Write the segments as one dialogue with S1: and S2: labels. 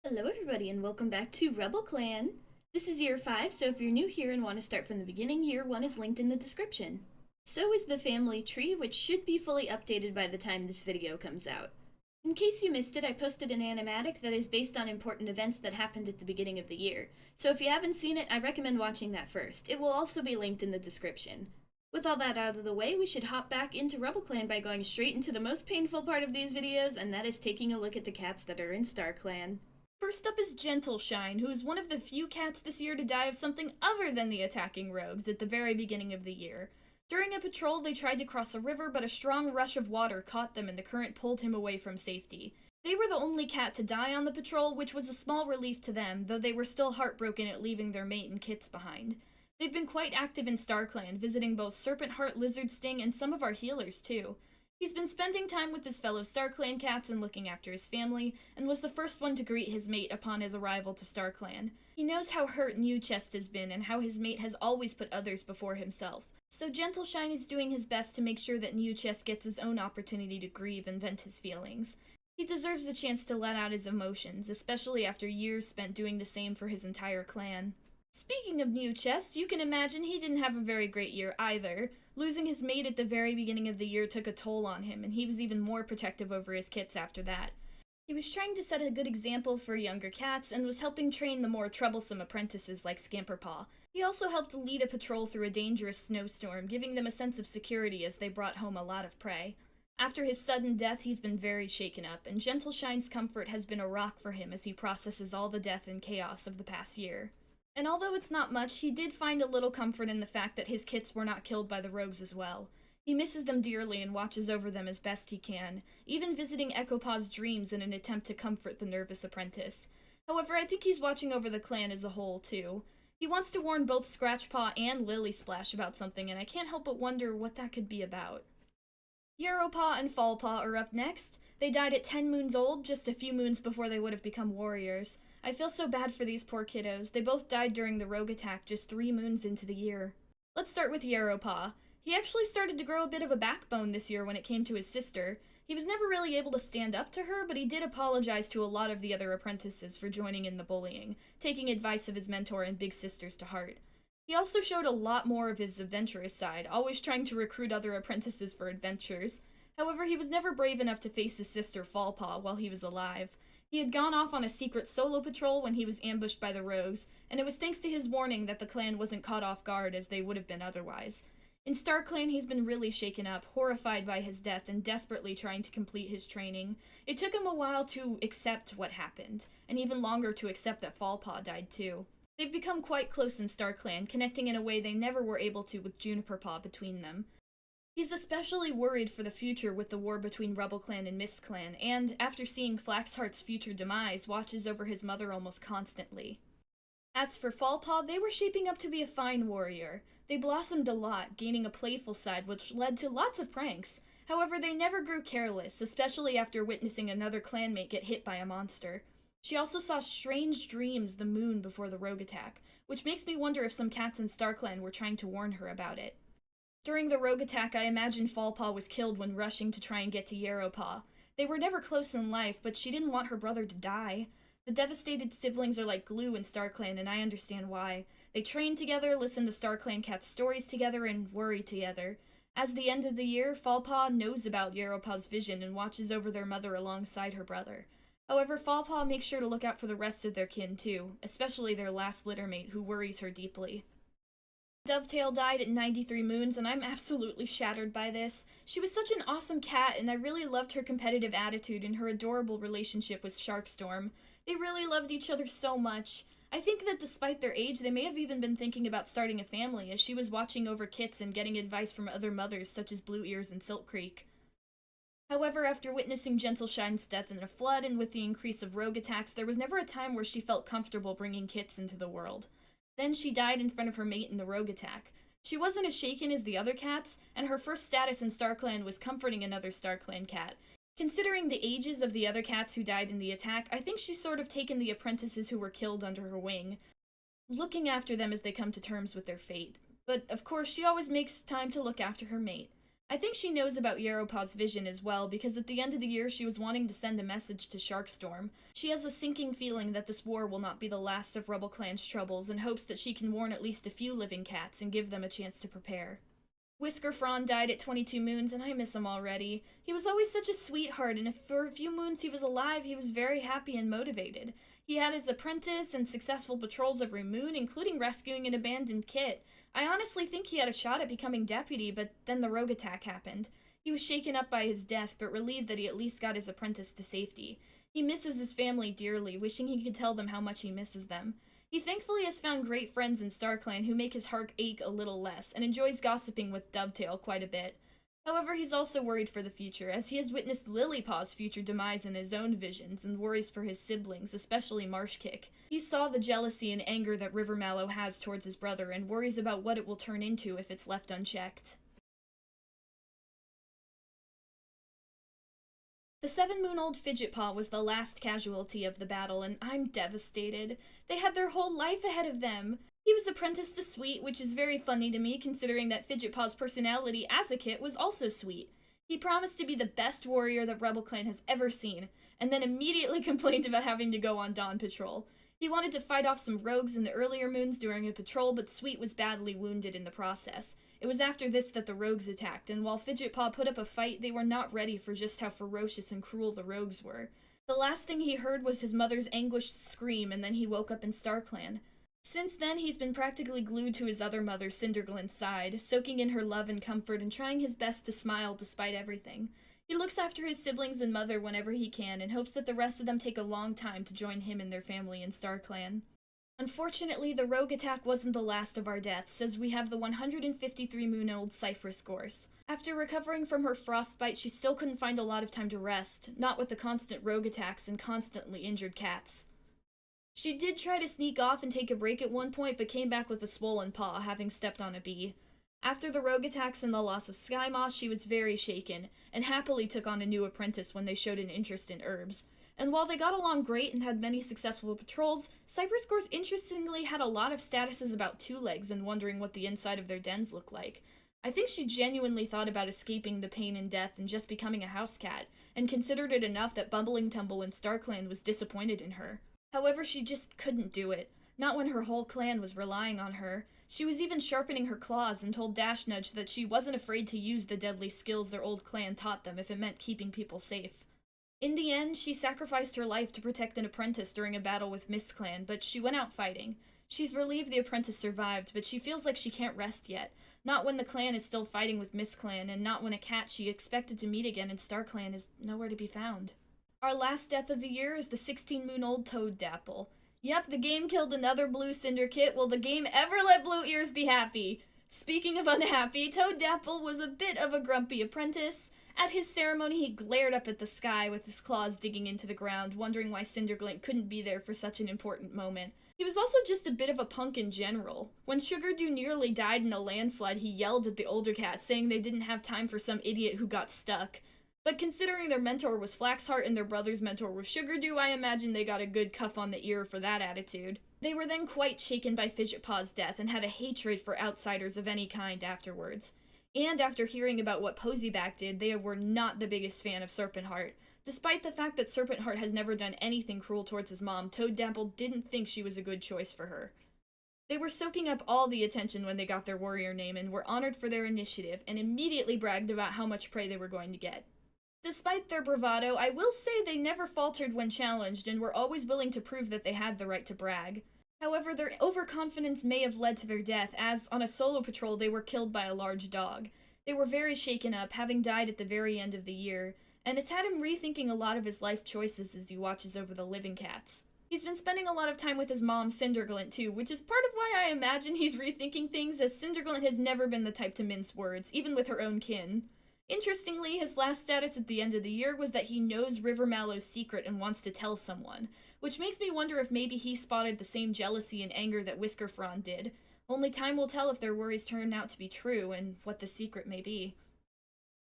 S1: Hello everybody and welcome back to RubbleClan. This is year 5, so if you're new here and want to start from the beginning, year 1 is linked in the description. So is the family tree, which should be fully updated by the time this video comes out. In case you missed it, I posted an animatic that is based on important events that happened at the beginning of the year, so if you haven't seen it, I recommend watching that first. It will also be linked in the description. With all that out of the way, we should hop back into RubbleClan by going straight into the most painful part of these videos, and that is taking a look at the cats that are in StarClan. First up is Gentleshine, who is one of the few cats this year to die of something other than the attacking rogues at the very beginning of the year. During a patrol, they tried to cross a river, but a strong rush of water caught them and the current pulled him away from safety. They were the only cat to die on the patrol, which was a small relief to them, though they were still heartbroken at leaving their mate and kits behind. They've been quite active in StarClan, visiting both Serpent Heart, Lizard Sting, and some of our healers too. He's been spending time with his fellow StarClan cats and looking after his family, and was the first one to greet his mate upon his arrival to StarClan. He knows how hurt New Chest has been and how his mate has always put others before himself, so Gentleshine is doing his best to make sure that New Chest gets his own opportunity to grieve and vent his feelings. He deserves a chance to let out his emotions, especially after years spent doing the same for his entire clan. Speaking of New Chest, you can imagine he didn't have a very great year either. Losing his mate at the very beginning of the year took a toll on him, and he was even more protective over his kits after that. He was trying to set a good example for younger cats, and was helping train the more troublesome apprentices like Scamperpaw. He also helped lead a patrol through a dangerous snowstorm, giving them a sense of security as they brought home a lot of prey. After his sudden death, he's been very shaken up, and Gentleshine's comfort has been a rock for him as he processes all the death and chaos of the past year. And although it's not much, he did find a little comfort in the fact that his kits were not killed by the rogues as well. He misses them dearly and watches over them as best he can, even visiting Echopaw's dreams in an attempt to comfort the nervous apprentice. However, I think he's watching over the clan as a whole, too. He wants to warn both Scratchpaw and Lily Splash about something, and I can't help but wonder what that could be about. Yarrowpaw and Fallpaw are up next. They died at 10 moons old, just a few moons before they would have become warriors. I feel so bad for these poor kiddos. They both died during the rogue attack just 3 moons into the year. Let's start with Yarrowpaw. He actually started to grow a bit of a backbone this year when it came to his sister. He was never really able to stand up to her, but he did apologize to a lot of the other apprentices for joining in the bullying, taking advice of his mentor and big sisters to heart. He also showed a lot more of his adventurous side, always trying to recruit other apprentices for adventures. However, he was never brave enough to face his sister Fallpaw while he was alive. He had gone off on a secret solo patrol when he was ambushed by the rogues, and it was thanks to his warning that the clan wasn't caught off guard as they would have been otherwise. In StarClan, he's been really shaken up, horrified by his death, and desperately trying to complete his training. It took him a while to accept what happened, and even longer to accept that Fallpaw died too. They've become quite close in StarClan, connecting in a way they never were able to with Juniperpaw between them. He's especially worried for the future with the war between RubbleClan and Mistclan, and, after seeing Flaxheart's future demise, watches over his mother almost constantly. As for Fallpaw, they were shaping up to be a fine warrior. They blossomed a lot, gaining a playful side which led to lots of pranks. However, they never grew careless, especially after witnessing another clanmate get hit by a monster. She also saw strange dreams the moon before the rogue attack, which makes me wonder if some cats in StarClan were trying to warn her about it. During the rogue attack, I imagine Fallpaw was killed when rushing to try and get to Yarrowpaw. They were never close in life, but she didn't want her brother to die. The devastated siblings are like glue in StarClan, and I understand why. They train together, listen to StarClan cats' stories together, and worry together. As the end of the year, Fallpaw knows about Yarrowpaw's vision and watches over their mother alongside her brother. However, Fallpaw makes sure to look out for the rest of their kin too, especially their last littermate, who worries her deeply. Dovetail died at 93 moons, and I'm absolutely shattered by this. She was such an awesome cat, and I really loved her competitive attitude and her adorable relationship with Sharkstorm. They really loved each other so much. I think that despite their age, they may have even been thinking about starting a family, as she was watching over kits and getting advice from other mothers such as Blue Ears and Silk Creek. However, after witnessing Gentleshine's death in a flood and with the increase of rogue attacks, there was never a time where she felt comfortable bringing kits into the world. Then she died in front of her mate in the rogue attack. She wasn't as shaken as the other cats, and her first status in StarClan was comforting another StarClan cat. Considering the ages of the other cats who died in the attack, I think she's sort of taken the apprentices who were killed under her wing, looking after them as they come to terms with their fate. But, of course, she always makes time to look after her mate. I think she knows about Yeropaw's vision as well, because at the end of the year she was wanting to send a message to Sharkstorm. She has a sinking feeling that this war will not be the last of RubbleClan's troubles, and hopes that she can warn at least a few living cats and give them a chance to prepare. Whisker Fron died at 22 moons, and I miss him already. He was always such a sweetheart, and if for a few moons he was alive, he was very happy and motivated. He had his apprentice and successful patrols every moon, including rescuing an abandoned kit. I honestly think he had a shot at becoming deputy, but then the rogue attack happened. He was shaken up by his death, but relieved that he at least got his apprentice to safety. He misses his family dearly, wishing he could tell them how much he misses them. He thankfully has found great friends in StarClan who make his heart ache a little less, and enjoys gossiping with Dovetail quite a bit. However, he's also worried for the future, as he has witnessed Lilypaw's future demise in his own visions, and worries for his siblings, especially Marshkick. He saw the jealousy and anger that Rivermallow has towards his brother, and worries about what it will turn into if it's left unchecked. The 7-moon-old Fidgetpaw was the last casualty of the battle, and I'm devastated. They had their whole life ahead of them. He was apprenticed to Sweet, which is very funny to me considering that Fidgetpaw's personality as a kit was also sweet. He promised to be the best warrior that RubbleClan has ever seen, and then immediately complained about having to go on Dawn Patrol. He wanted to fight off some rogues in the earlier moons during a patrol, but Sweet was badly wounded in the process. It was after this that the rogues attacked, and while Fidgetpaw put up a fight, they were not ready for just how ferocious and cruel the rogues were. The last thing he heard was his mother's anguished scream, and then he woke up in StarClan. Since then, he's been practically glued to his other mother, Cinderglint's side, soaking in her love and comfort and trying his best to smile despite everything. He looks after his siblings and mother whenever he can, and hopes that the rest of them take a long time to join him and their family in StarClan. Unfortunately, the rogue attack wasn't the last of our deaths, as we have the 153-moon-old Cypress Gorse. After recovering from her frostbite, she still couldn't find a lot of time to rest, not with the constant rogue attacks and constantly injured cats. She did try to sneak off and take a break at one point, but came back with a swollen paw, having stepped on a bee. After the rogue attacks and the loss of Sky Moss, she was very shaken, and happily took on a new apprentice when they showed an interest in herbs. And while they got along great and had many successful patrols, Cypress Gorse interestingly had a lot of statuses about two legs and wondering what the inside of their dens looked like. I think she genuinely thought about escaping the pain and death and just becoming a house cat, and considered it enough that Bumbling Tumble in StarClan was disappointed in her. However, she just couldn't do it. Not when her whole clan was relying on her. She was even sharpening her claws and told Dash Nudge that she wasn't afraid to use the deadly skills their old clan taught them if it meant keeping people safe. In the end, she sacrificed her life to protect an apprentice during a battle with MistClan, but she went out fighting. She's relieved the apprentice survived, but she feels like she can't rest yet. Not when the clan is still fighting with MistClan, and not when a cat she expected to meet again in StarClan is nowhere to be found. Our last death of the year is the 16-moon-old Toad Dapple. Yep, the game killed another Blue Cinder kit. Will the game ever let Blue Ears be happy? Speaking of unhappy, Toad Dapple was a bit of a grumpy apprentice. At his ceremony, he glared up at the sky with his claws digging into the ground, wondering why Cinderglint couldn't be there for such an important moment. He was also just a bit of a punk in general. When Sugardew nearly died in a landslide, he yelled at the older cats, saying they didn't have time for some idiot who got stuck. But considering their mentor was Flaxheart and their brother's mentor was Sugardew, I imagine they got a good cuff on the ear for that attitude. They were then quite shaken by Fidgetpaw's death and had a hatred for outsiders of any kind afterwards. And after hearing about what Posyback did, they were not the biggest fan of Serpentheart. Despite the fact that Serpentheart has never done anything cruel towards his mom, Toad Dapple didn't think she was a good choice for her. They were soaking up all the attention when they got their warrior name and were honored for their initiative, and immediately bragged about how much prey they were going to get. Despite their bravado, I will say they never faltered when challenged and were always willing to prove that they had the right to brag. However, their overconfidence may have led to their death, as on a solo patrol they were killed by a large dog. They were very shaken up, having died at the very end of the year, and it's had him rethinking a lot of his life choices as he watches over the living cats. He's been spending a lot of time with his mom, Cinderglint, too, which is part of why I imagine he's rethinking things, as Cinderglint has never been the type to mince words, even with her own kin. Interestingly, his last status at the end of the year was that he knows Rivermallow's secret and wants to tell someone, which makes me wonder if maybe he spotted the same jealousy and anger that Whiskerfron did. Only time will tell if their worries turn out to be true, and what the secret may be.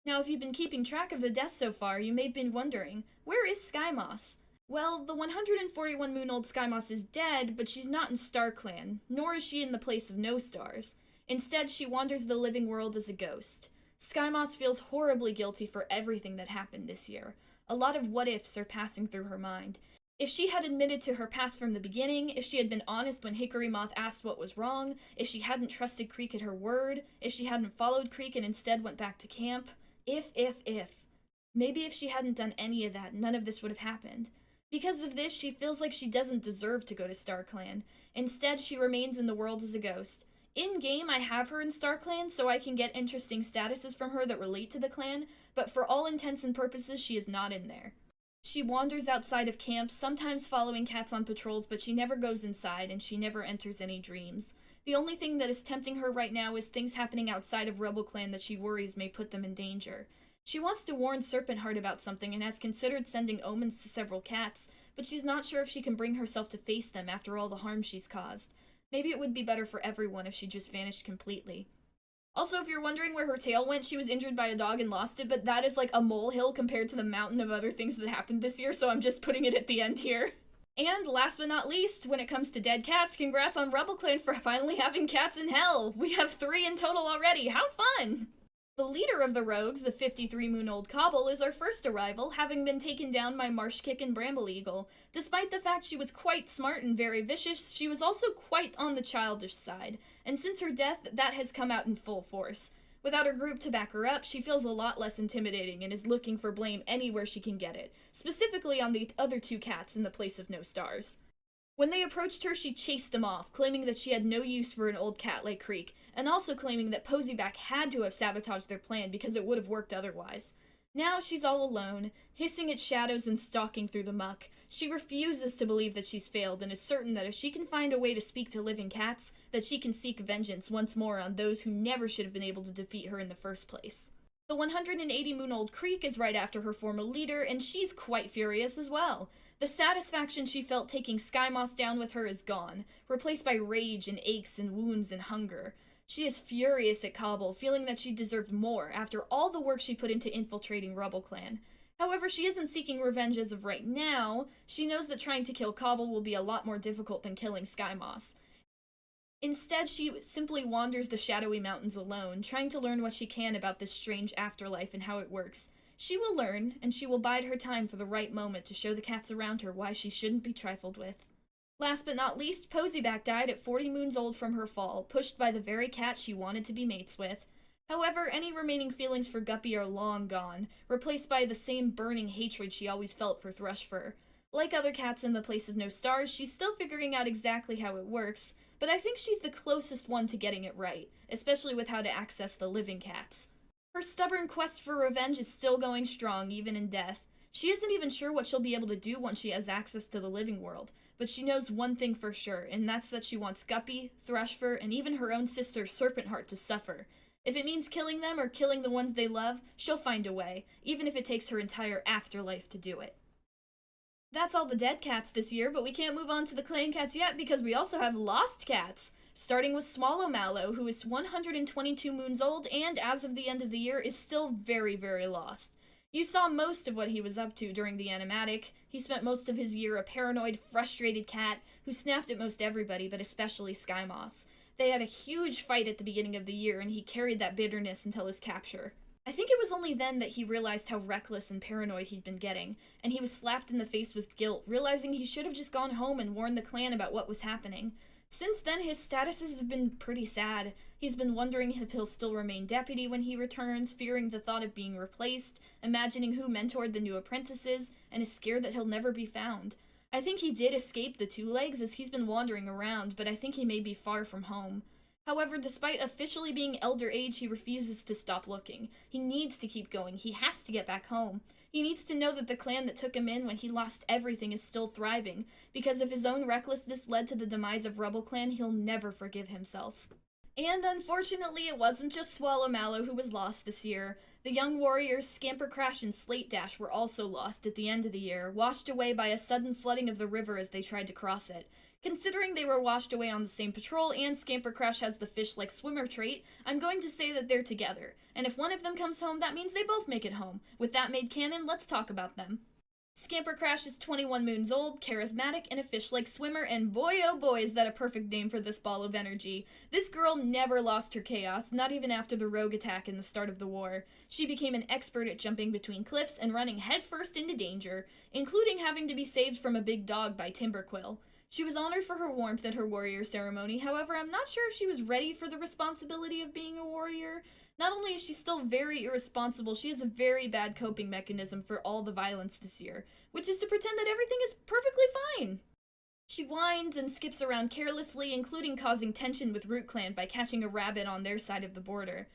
S1: Now, if you've been keeping track of the deaths so far, you may have been wondering, where is Sky Moss? Well, the 141-moon-old Sky Moss is dead, but she's not in StarClan, nor is she in the place of no stars. Instead, she wanders the living world as a ghost. Sky Moss feels horribly guilty for everything that happened this year. A lot of what ifs are passing through her mind. If she had admitted to her past from the beginning, if she had been honest when Hickory Moth asked what was wrong, if she hadn't trusted Creek at her word, if she hadn't followed Creek and instead went back to camp, if. Maybe if she hadn't done any of that, none of this would have happened. Because of this, she feels like she doesn't deserve to go to StarClan. Instead, she remains in the world as a ghost. In-game, I have her in StarClan, so I can get interesting statuses from her that relate to the clan, but for all intents and purposes, she is not in there. She wanders outside of camp, sometimes following cats on patrols, but she never goes inside, and she never enters any dreams. The only thing that is tempting her right now is things happening outside of RubbleClan that she worries may put them in danger. She wants to warn Serpent Heart about something and has considered sending omens to several cats, but she's not sure if she can bring herself to face them after all the harm she's caused. Maybe it would be better for everyone if she just vanished completely. Also, if you're wondering where her tail went, she was injured by a dog and lost it, but that is like a molehill compared to the mountain of other things that happened this year, so I'm just putting it at the end here. And last but not least, when it comes to dead cats, congrats on RubbleClan for finally having cats in hell! We have 3 in total already, how fun! The leader of the rogues, the 53-moon-old Cobble, is our first arrival, having been taken down by Marshkick and Bramble Eagle. Despite the fact she was quite smart and very vicious, she was also quite on the childish side, and since her death, that has come out in full force. Without her group to back her up, she feels a lot less intimidating and is looking for blame anywhere she can get it, specifically on the other 2 cats in the place of no stars. When they approached her, she chased them off, claiming that she had no use for an old cat like Creek, and also claiming that Posyback had to have sabotaged their plan because it would have worked otherwise. Now she's all alone, hissing at shadows and stalking through the muck. She refuses to believe that she's failed and is certain that if she can find a way to speak to living cats, that she can seek vengeance once more on those who never should have been able to defeat her in the first place. The 180-moon-old Creek is right after her former leader, and she's quite furious as well. The satisfaction she felt taking Sky Moss down with her is gone, replaced by rage and aches and wounds and hunger. She is furious at Cobble, feeling that she deserved more after all the work she put into infiltrating RubbleClan. However, she isn't seeking revenge as of right now. She knows that trying to kill Cobble will be a lot more difficult than killing Sky Moss. Instead, she simply wanders the shadowy mountains alone, trying to learn what she can about this strange afterlife and how it works. She will learn, and she will bide her time for the right moment to show the cats around her why she shouldn't be trifled with. Last but not least, Posyback died at 40 moons old from her fall, pushed by the very cat she wanted to be mates with. However, any remaining feelings for Guppy are long gone, replaced by the same burning hatred she always felt for Thrushfur. Like other cats in the place of no stars, she's still figuring out exactly how it works, but I think she's the closest one to getting it right, especially with how to access the living cats. Her stubborn quest for revenge is still going strong, even in death. She isn't even sure what she'll be able to do once she has access to the living world, but she knows one thing for sure, and that's that she wants Guppy, Thrushfur, and even her own sister Serpent Heart to suffer. If it means killing them or killing the ones they love, she'll find a way, even if it takes her entire afterlife to do it. That's all the dead cats this year, but we can't move on to the clan cats yet because we also have lost cats. Starting with Swallow Mallow, who is 122 moons old and, as of the end of the year, is still very, very lost. You saw most of what he was up to during the Animatic. He spent most of his year a paranoid, frustrated cat who snapped at most everybody, but especially Sky Moss. They had a huge fight at the beginning of the year, and he carried that bitterness until his capture. I think it was only then that he realized how reckless and paranoid he'd been getting, and he was slapped in the face with guilt, realizing he should have just gone home and warned the clan about what was happening. Since then, his statuses have been pretty sad. He's been wondering if he'll still remain deputy when he returns, fearing the thought of being replaced, imagining who mentored the new apprentices, and is scared that he'll never be found. I think he did escape the Two Legs as he's been wandering around, but I think he may be far from home. However, despite officially being elder age, he refuses to stop looking. He needs to keep going. He has to get back home. He needs to know that the clan that took him in when he lost everything is still thriving, because if his own recklessness led to the demise of RubbleClan, he'll never forgive himself. And unfortunately, it wasn't just Swallow Mallow who was lost this year. The young warriors Scamper Crash and Slate Dash were also lost at the end of the year, washed away by a sudden flooding of the river as they tried to cross it. Considering they were washed away on the same patrol and Scamper Crash has the fish-like swimmer trait, I'm going to say that they're together. And if one of them comes home, that means they both make it home. With that made canon, let's talk about them. Scamper Crash is 21 moons old, charismatic, and a fish-like swimmer, and boy oh boy is that a perfect name for this ball of energy. This girl never lost her chaos, not even after the rogue attack in the start of the war. She became an expert at jumping between cliffs and running headfirst into danger, including having to be saved from a big dog by Timberquill. She was honored for her warmth at her warrior ceremony, however, I'm not sure if she was ready for the responsibility of being a warrior. Not only is she still very irresponsible, she has a very bad coping mechanism for all the violence this year, which is to pretend that everything is perfectly fine. She whines and skips around carelessly, including causing tension with RubbleClan by catching a rabbit on their side of the border.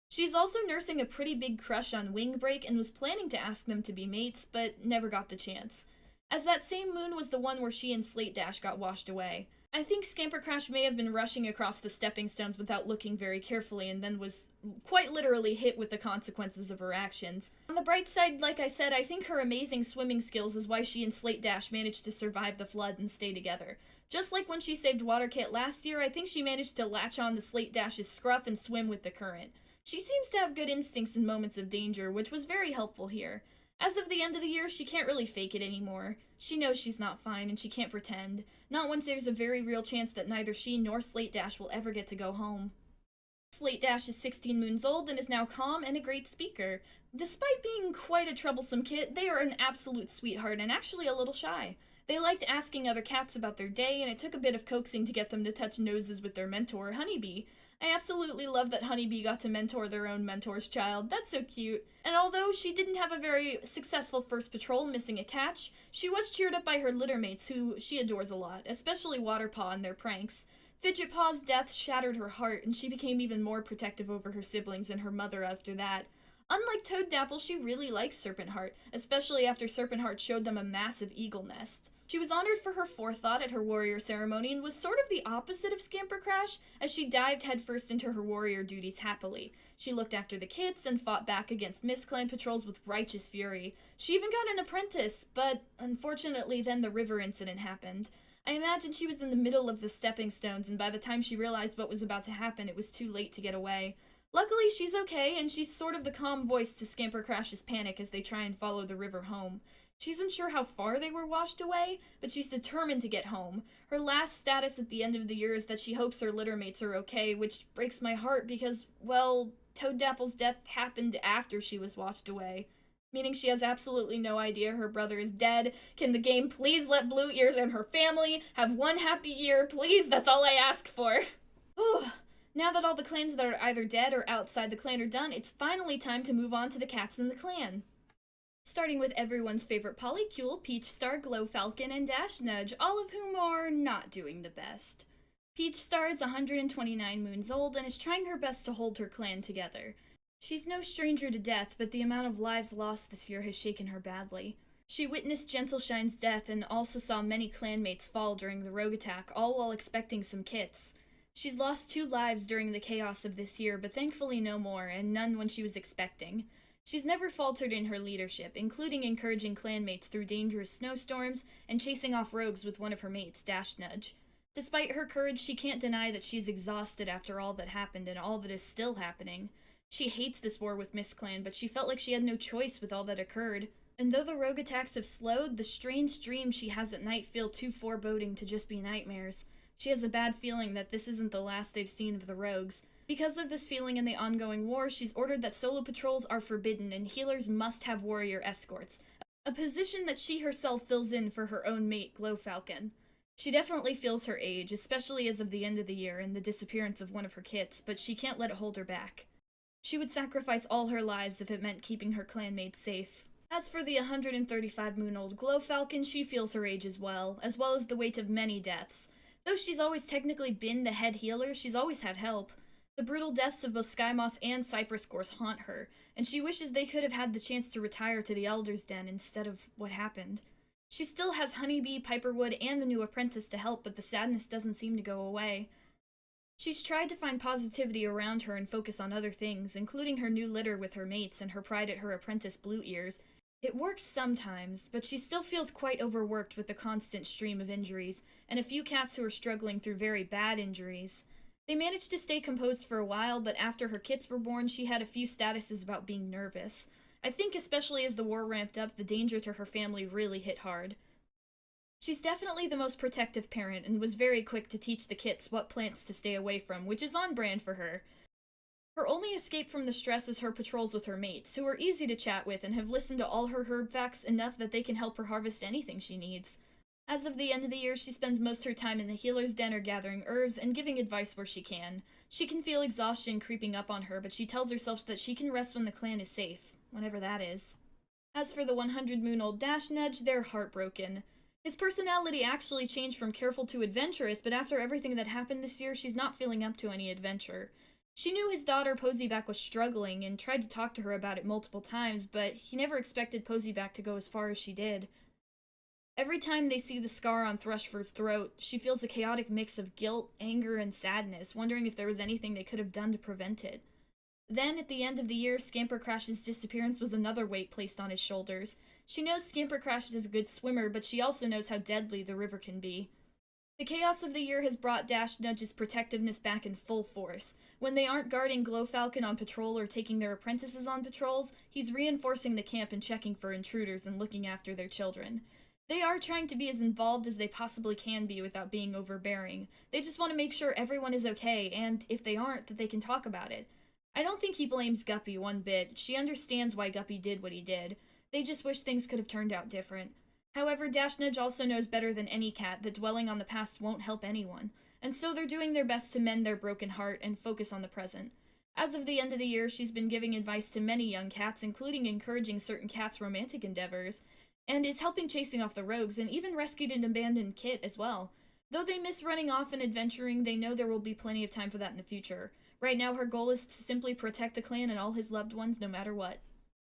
S1: She's also nursing a pretty big crush on Wingbreak and was planning to ask them to be mates, but never got the chance, as that same moon was the one where she and Slate Dash got washed away. I think Scamper Crash may have been rushing across the stepping stones without looking very carefully and then was quite literally hit with the consequences of her actions. On the bright side, like I said, I think her amazing swimming skills is why she and Slate Dash managed to survive the flood and stay together. Just like when she saved Waterkit last year, I think she managed to latch on to Slate Dash's scruff and swim with the current. She seems to have good instincts in moments of danger, which was very helpful here. As of the end of the year, she can't really fake it anymore. She knows she's not fine, and she can't pretend. Not when there's a very real chance that neither she nor Slate Dash will ever get to go home. Slate Dash is 16 moons old and is now calm and a great speaker. Despite being quite a troublesome kid, they are an absolute sweetheart and actually a little shy. They liked asking other cats about their day, and it took a bit of coaxing to get them to touch noses with their mentor, Honeybee. I absolutely love that Honeybee got to mentor their own mentor's child. That's so cute. And although she didn't have a very successful first patrol, missing a catch, she was cheered up by her littermates, who she adores a lot, especially Waterpaw and their pranks. Fidgetpaw's death shattered her heart, and she became even more protective over her siblings and her mother after that. Unlike Toaddapple, she really likes Serpentheart, especially after Serpentheart showed them a massive eagle nest. She was honored for her forethought at her warrior ceremony and was sort of the opposite of Scamper Crash, as she dived headfirst into her warrior duties happily. She looked after the kids and fought back against Misclan patrols with righteous fury. She even got an apprentice, but unfortunately then the river incident happened. I imagine she was in the middle of the stepping stones, and by the time she realized what was about to happen, it was too late to get away. Luckily, she's okay, and she's sort of the calm voice to Scamper Crash's panic as they try and follow the river home. She isn't sure how far they were washed away, but she's determined to get home. Her last status at the end of the year is that she hopes her littermates are okay, which breaks my heart because, well, Toaddapple's death happened after she was washed away. Meaning she has absolutely no idea her brother is dead. Can the game please let Blue Ears and her family have one happy year, please? That's all I ask for. Now that all the clans that are either dead or outside the clan are done, it's finally time to move on to the cats in the clan. Starting with everyone's favorite Polycule, Peachstar, Glowfalcon, and Dash Nudge, all of whom are not doing the best. Peachstar is 129 moons old and is trying her best to hold her clan together. She's no stranger to death, but the amount of lives lost this year has shaken her badly. She witnessed Gentleshine's death and also saw many clanmates fall during the rogue attack, all while expecting some kits. She's lost 2 lives during the chaos of this year, but thankfully no more, and none when she was expecting. She's never faltered in her leadership, including encouraging clanmates through dangerous snowstorms and chasing off rogues with one of her mates, Dash Nudge. Despite her courage, she can't deny that she's exhausted after all that happened and all that is still happening. She hates this war with Misclan, but she felt like she had no choice with all that occurred. And though the rogue attacks have slowed, the strange dreams she has at night feel too foreboding to just be nightmares. She has a bad feeling that this isn't the last they've seen of the rogues. Because of this feeling and the ongoing war, she's ordered that solo patrols are forbidden and healers must have warrior escorts, a position that she herself fills in for her own mate, Glowfalcon. She definitely feels her age, especially as of the end of the year and the disappearance of one of her kits, but she can't let it hold her back. She would sacrifice all her lives if it meant keeping her clanmates safe. As for the 135-moon-old Glowfalcon, she feels her age as well as the weight of many deaths. Though she's always technically been the head healer, she's always had help. The brutal deaths of both Skymoss and Cypress Gorse haunt her, and she wishes they could have had the chance to retire to the Elder's Den instead of what happened. She still has Honeybee, Piperwood, and the new apprentice to help, but the sadness doesn't seem to go away. She's tried to find positivity around her and focus on other things, including her new litter with her mates and her pride at her apprentice Blue Ears. It works sometimes, but she still feels quite overworked with the constant stream of injuries, and a few cats who are struggling through very bad injuries. They managed to stay composed for a while, but after her kits were born, she had a few statuses about being nervous. I think especially as the war ramped up, the danger to her family really hit hard. She's definitely the most protective parent and was very quick to teach the kits what plants to stay away from, which is on brand for her. Her only escape from the stress is her patrols with her mates, who are easy to chat with and have listened to all her herb facts enough that they can help her harvest anything she needs. As of the end of the year, she spends most of her time in the healer's den or gathering herbs and giving advice where she can. She can feel exhaustion creeping up on her, but she tells herself that she can rest when the clan is safe, whenever that is. As for the 100-moon-old Dash Nudge, they're heartbroken. His personality actually changed from careful to adventurous, but after everything that happened this year, she's not feeling up to any adventure. She knew his daughter Poseyback was struggling and tried to talk to her about it multiple times, but he never expected Poseyback to go as far as she did. Every time they see the scar on Thrushford's throat, she feels a chaotic mix of guilt, anger, and sadness, wondering if there was anything they could have done to prevent it. Then, at the end of the year, Scampercrash's disappearance was another weight placed on his shoulders. She knows Scampercrash is a good swimmer, but she also knows how deadly the river can be. The chaos of the year has brought Dash Nudge's protectiveness back in full force. When they aren't guarding Glowfalcon on patrol or taking their apprentices on patrols, he's reinforcing the camp and checking for intruders and looking after their children. They are trying to be as involved as they possibly can be without being overbearing. They just want to make sure everyone is okay, and if they aren't, that they can talk about it. I don't think he blames Guppy one bit. She understands why Guppy did what he did. They just wish things could have turned out different. However, Dash Nudge also knows better than any cat that dwelling on the past won't help anyone, and so they're doing their best to mend their broken heart and focus on the present. As of the end of the year, she's been giving advice to many young cats, including encouraging certain cats' romantic endeavors, and is helping chasing off the rogues, and even rescued an abandoned kit as well. Though they miss running off and adventuring, they know there will be plenty of time for that in the future. Right now, her goal is to simply protect the clan and all his loved ones no matter what.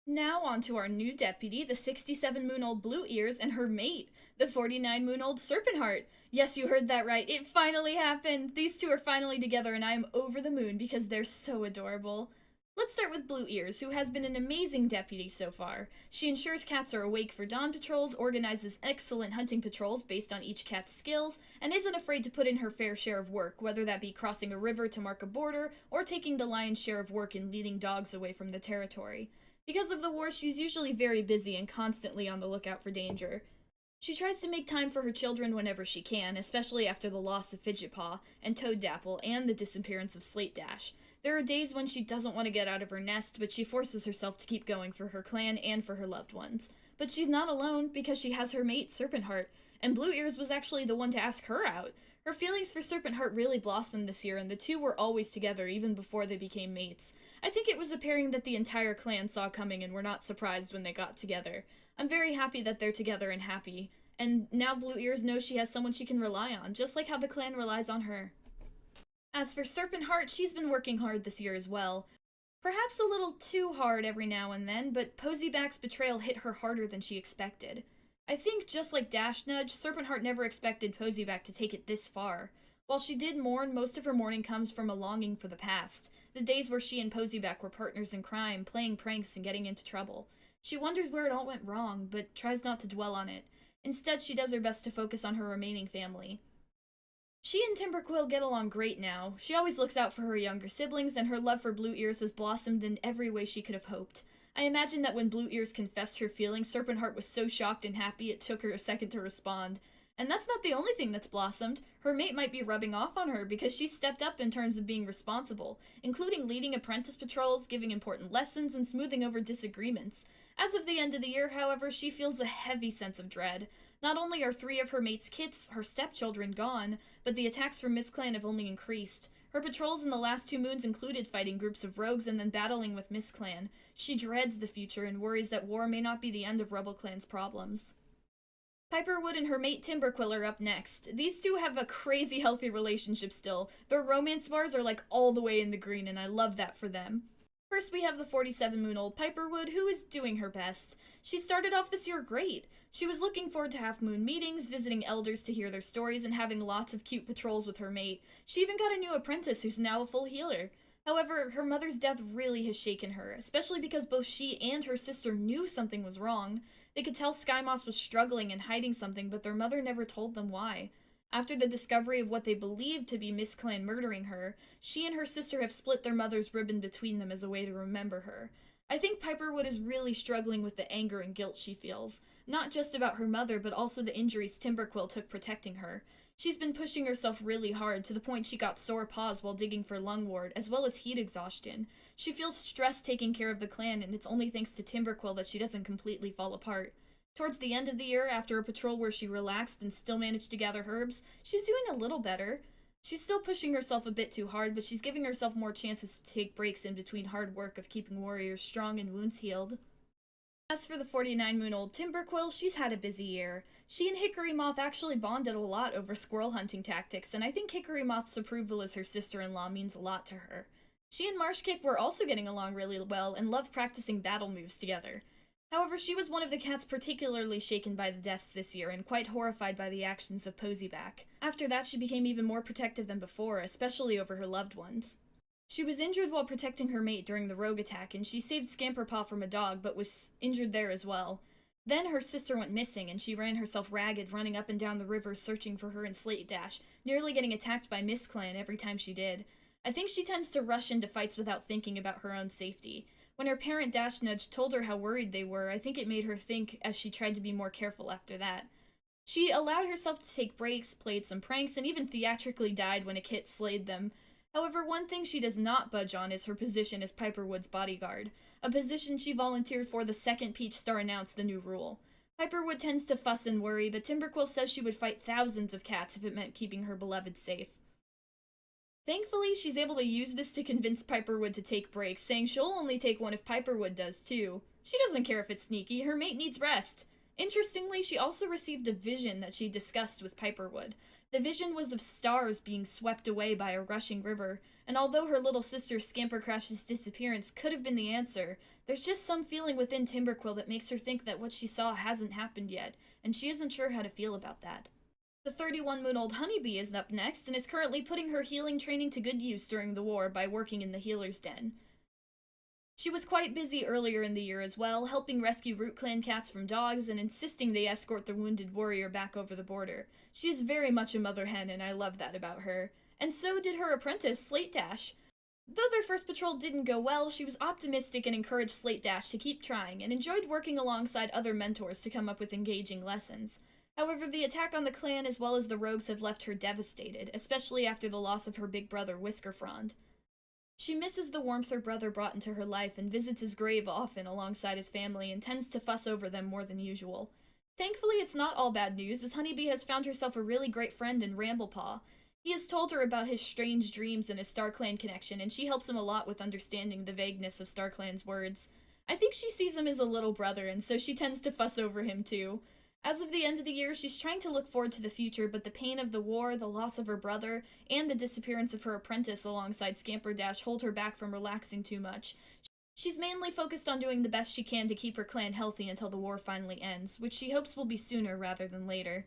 S1: Now on to our new deputy, the 67-moon-old Blue Ears, and her mate, the 49-moon-old Serpent Heart. Yes, you heard that right. It finally happened. These two are finally together, and I am over the moon because they're so adorable. Let's start with Blue Ears, who has been an amazing deputy so far. She ensures cats are awake for dawn patrols, organizes excellent hunting patrols based on each cat's skills, and isn't afraid to put in her fair share of work, whether that be crossing a river to mark a border, or taking the lion's share of work in leading dogs away from the territory. Because of the war, she's usually very busy and constantly on the lookout for danger. She tries to make time for her children whenever she can, especially after the loss of Fidgetpaw and Toaddapple and the disappearance of Slate Dash. There are days when she doesn't want to get out of her nest, but she forces herself to keep going for her clan and for her loved ones. But she's not alone, because she has her mate, Serpent Heart, and Blue Ears was actually the one to ask her out. Her feelings for Serpent Heart really blossomed this year, and the two were always together even before they became mates. I think it was a pairing that the entire clan saw coming and were not surprised when they got together. I'm very happy that they're together and happy, and now Blue Ears knows she has someone she can rely on, just like how the clan relies on her. As for Serpent Heart, she's been working hard this year as well. Perhaps a little too hard every now and then, but Poseyback's betrayal hit her harder than she expected. I think, just like Dash Nudge, Serpent Heart never expected Poseyback to take it this far. While she did mourn, most of her mourning comes from a longing for the past, the days where she and Poseyback were partners in crime, playing pranks and getting into trouble. She wonders where it all went wrong, but tries not to dwell on it. Instead, she does her best to focus on her remaining family. She and Timberquill get along great now. She always looks out for her younger siblings, and her love for Blue Ears has blossomed in every way she could have hoped. I imagine that when Blue Ears confessed her feelings, Serpent Heart was so shocked and happy it took her a second to respond. And that's not the only thing that's blossomed. Her mate might be rubbing off on her because she stepped up in terms of being responsible, including leading apprentice patrols, giving important lessons, and smoothing over disagreements. As of the end of the year, however, she feels a heavy sense of dread. Not only are 3 of her mate's kits, her stepchildren, gone, but the attacks from MissClan have only increased. Her patrols in the last 2 moons included fighting groups of rogues and then battling with MissClan. She dreads the future and worries that war may not be the end of RubbleClan's problems. Piperwood and her mate Timberquill are up next. These two have a crazy healthy relationship still. Their romance bars are like all the way in the green, and I love that for them. First, we have the 47-moon-old Piperwood, who is doing her best. She started off this year great. She was looking forward to half-moon meetings, visiting elders to hear their stories, and having lots of cute patrols with her mate. She even got a new apprentice who's now a full healer. However, her mother's death really has shaken her, especially because both she and her sister knew something was wrong. They could tell Skymoss was struggling and hiding something, but their mother never told them why. After the discovery of what they believed to be MissClan murdering her, she and her sister have split their mother's ribbon between them as a way to remember her. I think Piperwood is really struggling with the anger and guilt she feels, not just about her mother, but also the injuries Timberquill took protecting her. She's been pushing herself really hard to the point she got sore paws while digging for lung ward, as well as heat exhaustion. She feels stressed taking care of the clan, and it's only thanks to Timberquill that she doesn't completely fall apart. Towards the end of the year, after a patrol where she relaxed and still managed to gather herbs, she's doing a little better. She's still pushing herself a bit too hard, but she's giving herself more chances to take breaks in between hard work of keeping warriors strong and wounds healed. As for the 49-moon-old Timberquill, she's had a busy year. She and Hickory Moth actually bonded a lot over squirrel hunting tactics, and I think Hickory Moth's approval as her sister-in-law means a lot to her. She and Marshkick were also getting along really well and loved practicing battle moves together. However, she was one of the cats particularly shaken by the deaths this year and quite horrified by the actions of Posyback. After that, she became even more protective than before, especially over her loved ones. She was injured while protecting her mate during the rogue attack, and she saved Scamperpaw from a dog, but was injured there as well. Then her sister went missing, and she ran herself ragged, running up and down the river searching for her in Slate Dash, nearly getting attacked by MissClan every time she did. I think she tends to rush into fights without thinking about her own safety. When her parent Dash Nudge told her how worried they were, I think it made her think as she tried to be more careful after that. She allowed herself to take breaks, played some pranks, and even theatrically died when a kit slayed them. However, one thing she does not budge on is her position as Piperwood's bodyguard, a position she volunteered for the second Peach Star announced the new rule. Piperwood tends to fuss and worry, but Timberquill says she would fight thousands of cats if it meant keeping her beloved safe. Thankfully, she's able to use this to convince Piperwood to take breaks, saying she'll only take one if Piperwood does too. She doesn't care if it's sneaky, her mate needs rest. Interestingly, she also received a vision that she discussed with Piperwood. The vision was of stars being swept away by a rushing river, and although her little sister Scampercrash's disappearance could have been the answer, there's just some feeling within Timberquill that makes her think that what she saw hasn't happened yet, and she isn't sure how to feel about that. The 31-moon-old Honeybee is up next, and is currently putting her healing training to good use during the war by working in the Healer's Den. She was quite busy earlier in the year as well, helping rescue RubbleClan cats from dogs and insisting they escort the wounded warrior back over the border. She is very much a mother hen, and I love that about her. And so did her apprentice, Slate Dash. Though their first patrol didn't go well, she was optimistic and encouraged Slate Dash to keep trying, and enjoyed working alongside other mentors to come up with engaging lessons. However, the attack on the clan as well as the rogues have left her devastated, especially after the loss of her big brother Whiskerfrond. She misses the warmth her brother brought into her life and visits his grave often alongside his family and tends to fuss over them more than usual. Thankfully, it's not all bad news, as Honeybee has found herself a really great friend in Ramblepaw. He has told her about his strange dreams and his StarClan connection, and she helps him a lot with understanding the vagueness of StarClan's words. I think she sees him as a little brother, and so she tends to fuss over him too. As of the end of the year, she's trying to look forward to the future, but the pain of the war, the loss of her brother, and the disappearance of her apprentice alongside Scamperdash hold her back from relaxing too much. She's mainly focused on doing the best she can to keep her clan healthy until the war finally ends, which she hopes will be sooner rather than later.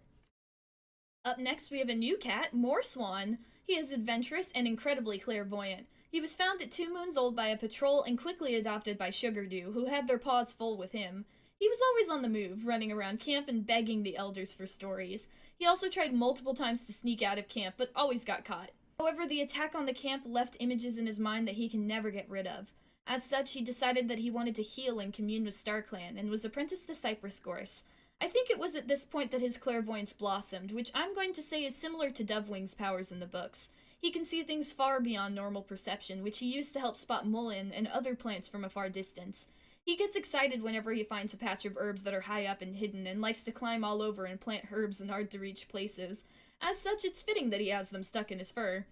S1: Up next, we have a new cat, Moorswan. He is adventurous and incredibly clairvoyant. He was found at 2 moons old by a patrol and quickly adopted by Sugardew, who had their paws full with him. He was always on the move, running around camp and begging the elders for stories. He also tried multiple times to sneak out of camp, but always got caught. However, the attack on the camp left images in his mind that he can never get rid of. As such, he decided that he wanted to heal and commune with StarClan, and was apprenticed to Cypress Gorse. I think it was at this point that his clairvoyance blossomed, which I'm going to say is similar to Dovewing's powers in the books. He can see things far beyond normal perception, which he used to help spot mullein and other plants from a far distance. He gets excited whenever he finds a patch of herbs that are high up and hidden, and likes to climb all over and plant herbs in hard-to-reach places. As such, it's fitting that he has them stuck in his fur.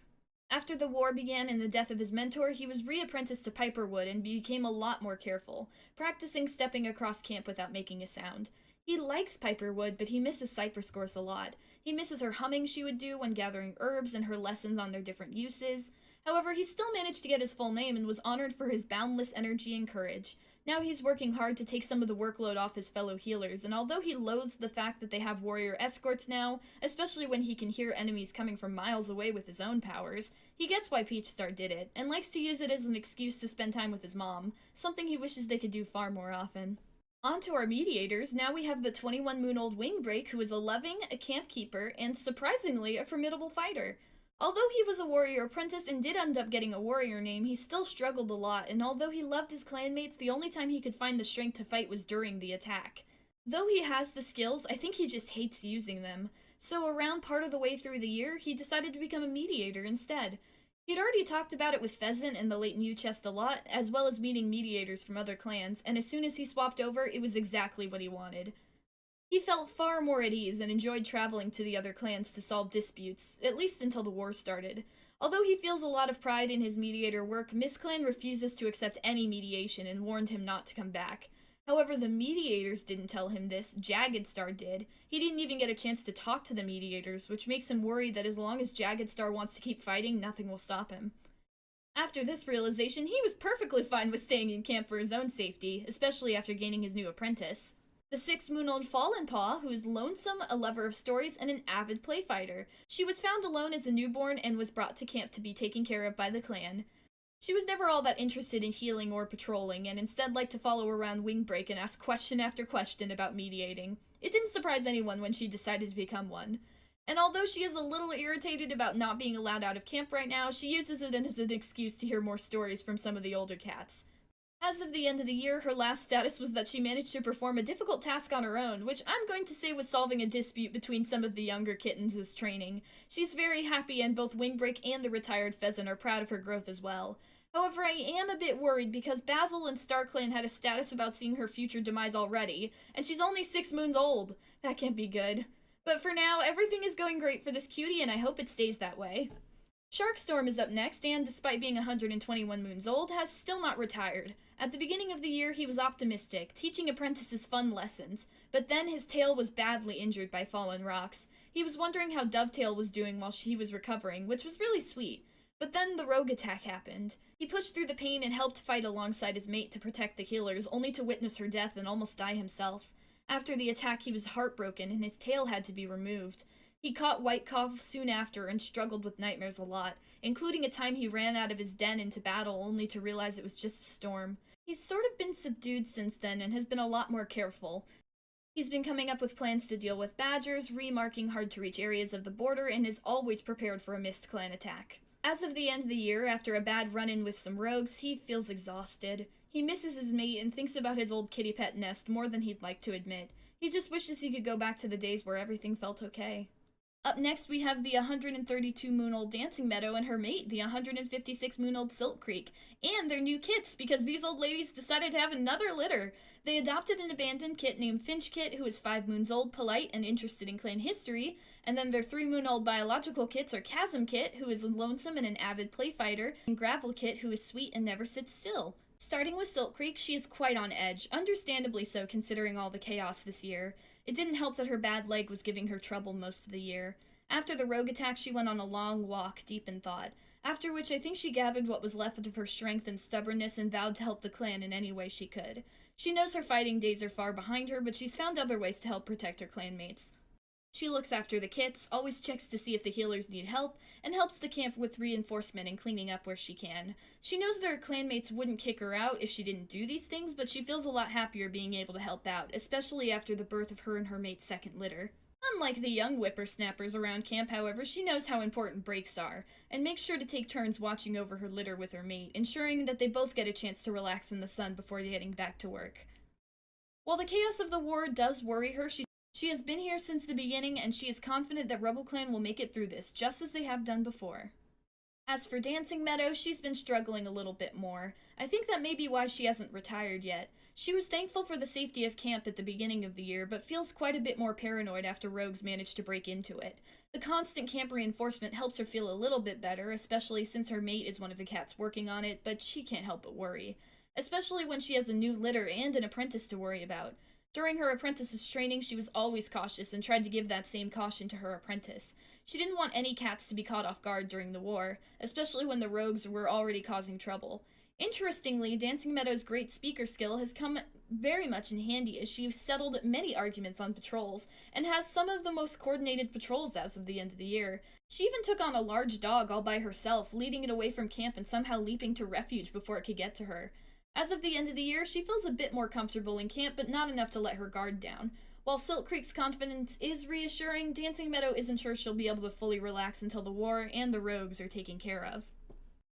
S1: After the war began and the death of his mentor, he was re-apprenticed to Piperwood and became a lot more careful, practicing stepping across camp without making a sound. He likes Piperwood, but he misses Cypress Gorse a lot. He misses her humming she would do when gathering herbs and her lessons on their different uses. However, he still managed to get his full name and was honored for his boundless energy and courage. Now he's working hard to take some of the workload off his fellow healers, and although he loathes the fact that they have warrior escorts now, especially when he can hear enemies coming from miles away with his own powers, he gets why Peach Star did it, and likes to use it as an excuse to spend time with his mom, something he wishes they could do far more often. On to our mediators. Now we have the 21-moon-old Wingbreak, who is a loving, a camp keeper, and surprisingly a formidable fighter. Although he was a warrior apprentice and did end up getting a warrior name, he still struggled a lot, and although he loved his clanmates, the only time he could find the strength to fight was during the attack. Though he has the skills, I think he just hates using them. So around part of the way through the year, he decided to become a mediator instead. He'd already talked about it with Pheasant and the Late New Chest a lot, as well as meeting mediators from other clans, and as soon as he swapped over, it was exactly what he wanted. He felt far more at ease and enjoyed traveling to the other clans to solve disputes, at least until the war started. Although he feels a lot of pride in his mediator work, Clan refuses to accept any mediation and warned him not to come back. However, the mediators didn't tell him this, Jagged Star did. He didn't even get a chance to talk to the mediators, which makes him worry that as long as Jagged Star wants to keep fighting, nothing will stop him. After this realization, he was perfectly fine with staying in camp for his own safety, especially after gaining his new apprentice. The 6-moon-old Fallen Paw, who is lonesome, a lover of stories, and an avid play fighter. She was found alone as a newborn and was brought to camp to be taken care of by the clan. She was never all that interested in healing or patrolling, and instead liked to follow around Wingbreak and ask question after question about mediating. It didn't surprise anyone when she decided to become one. And although she is a little irritated about not being allowed out of camp right now, she uses it as an excuse to hear more stories from some of the older cats. As of the end of the year, her last status was that she managed to perform a difficult task on her own, which I'm going to say was solving a dispute between some of the younger kittens as training. She's very happy, and both Wingbreak and the retired Pheasant are proud of her growth as well. However, I am a bit worried because Basil and StarClan had a status about seeing her future demise already, and she's only 6 moons old. That can't be good. But for now, everything is going great for this cutie, and I hope it stays that way. Sharkstorm is up next, and despite being 121 moons old, has still not retired. At the beginning of the year, he was optimistic, teaching apprentices fun lessons, but then his tail was badly injured by fallen rocks. He was wondering how Dovetail was doing while he was recovering, which was really sweet. But then the rogue attack happened. He pushed through the pain and helped fight alongside his mate to protect the healers, only to witness her death and almost die himself. After the attack, he was heartbroken and his tail had to be removed. He caught White Cough soon after and struggled with nightmares a lot, including a time he ran out of his den into battle only to realize it was just a storm. He's sort of been subdued since then and has been a lot more careful. He's been coming up with plans to deal with badgers, remarking hard-to-reach areas of the border, and is always prepared for a Mist Clan attack. As of the end of the year, after a bad run-in with some rogues, he feels exhausted. He misses his mate and thinks about his old kitty pet nest more than he'd like to admit. He just wishes he could go back to the days where everything felt okay. Up next, we have the 132-moon-old Dancing Meadow and her mate, the 156-moon-old Silk Creek, and their new kits, because these old ladies decided to have another litter. They adopted an abandoned kit named Finch Kit, who is 5 moons old, polite, and interested in clan history, and then their 3-moon-old biological kits are Chasm Kit, who is lonesome and an avid play fighter, and Gravel Kit, who is sweet and never sits still. Starting with Silk Creek, she is quite on edge, understandably so considering all the chaos this year. It didn't help that her bad leg was giving her trouble most of the year. After the rogue attack, she went on a long walk, deep in thought, after which I think she gathered what was left of her strength and stubbornness and vowed to help the clan in any way she could. She knows her fighting days are far behind her, but she's found other ways to help protect her clanmates. She looks after the kits, always checks to see if the healers need help, and helps the camp with reinforcement and cleaning up where she can. She knows that her clanmates wouldn't kick her out if she didn't do these things, but she feels a lot happier being able to help out, especially after the birth of her and her mate's second litter. Unlike the young whippersnappers around camp, however, she knows how important breaks are, and makes sure to take turns watching over her litter with her mate, ensuring that they both get a chance to relax in the sun before getting back to work. While the chaos of the war does worry her, she has been here since the beginning, and she is confident that RubbleClan will make it through this, just as they have done before. As for Dancing Meadow, she's been struggling a little bit more. I think that may be why she hasn't retired yet. She was thankful for the safety of camp at the beginning of the year, but feels quite a bit more paranoid after rogues managed to break into it. The constant camp reinforcement helps her feel a little bit better, especially since her mate is one of the cats working on it, but she can't help but worry. Especially when she has a new litter and an apprentice to worry about. During her apprentice's training, she was always cautious and tried to give that same caution to her apprentice. She didn't want any cats to be caught off guard during the war, especially when the rogues were already causing trouble. Interestingly, Dancing Meadow's great speaker skill has come very much in handy as she's settled many arguments on patrols, and has some of the most coordinated patrols as of the end of the year. She even took on a large dog all by herself, leading it away from camp and somehow leaping to refuge before it could get to her. As of the end of the year, she feels a bit more comfortable in camp, but not enough to let her guard down. While Silk Creek's confidence is reassuring, Dancing Meadow isn't sure she'll be able to fully relax until the war and the rogues are taken care of.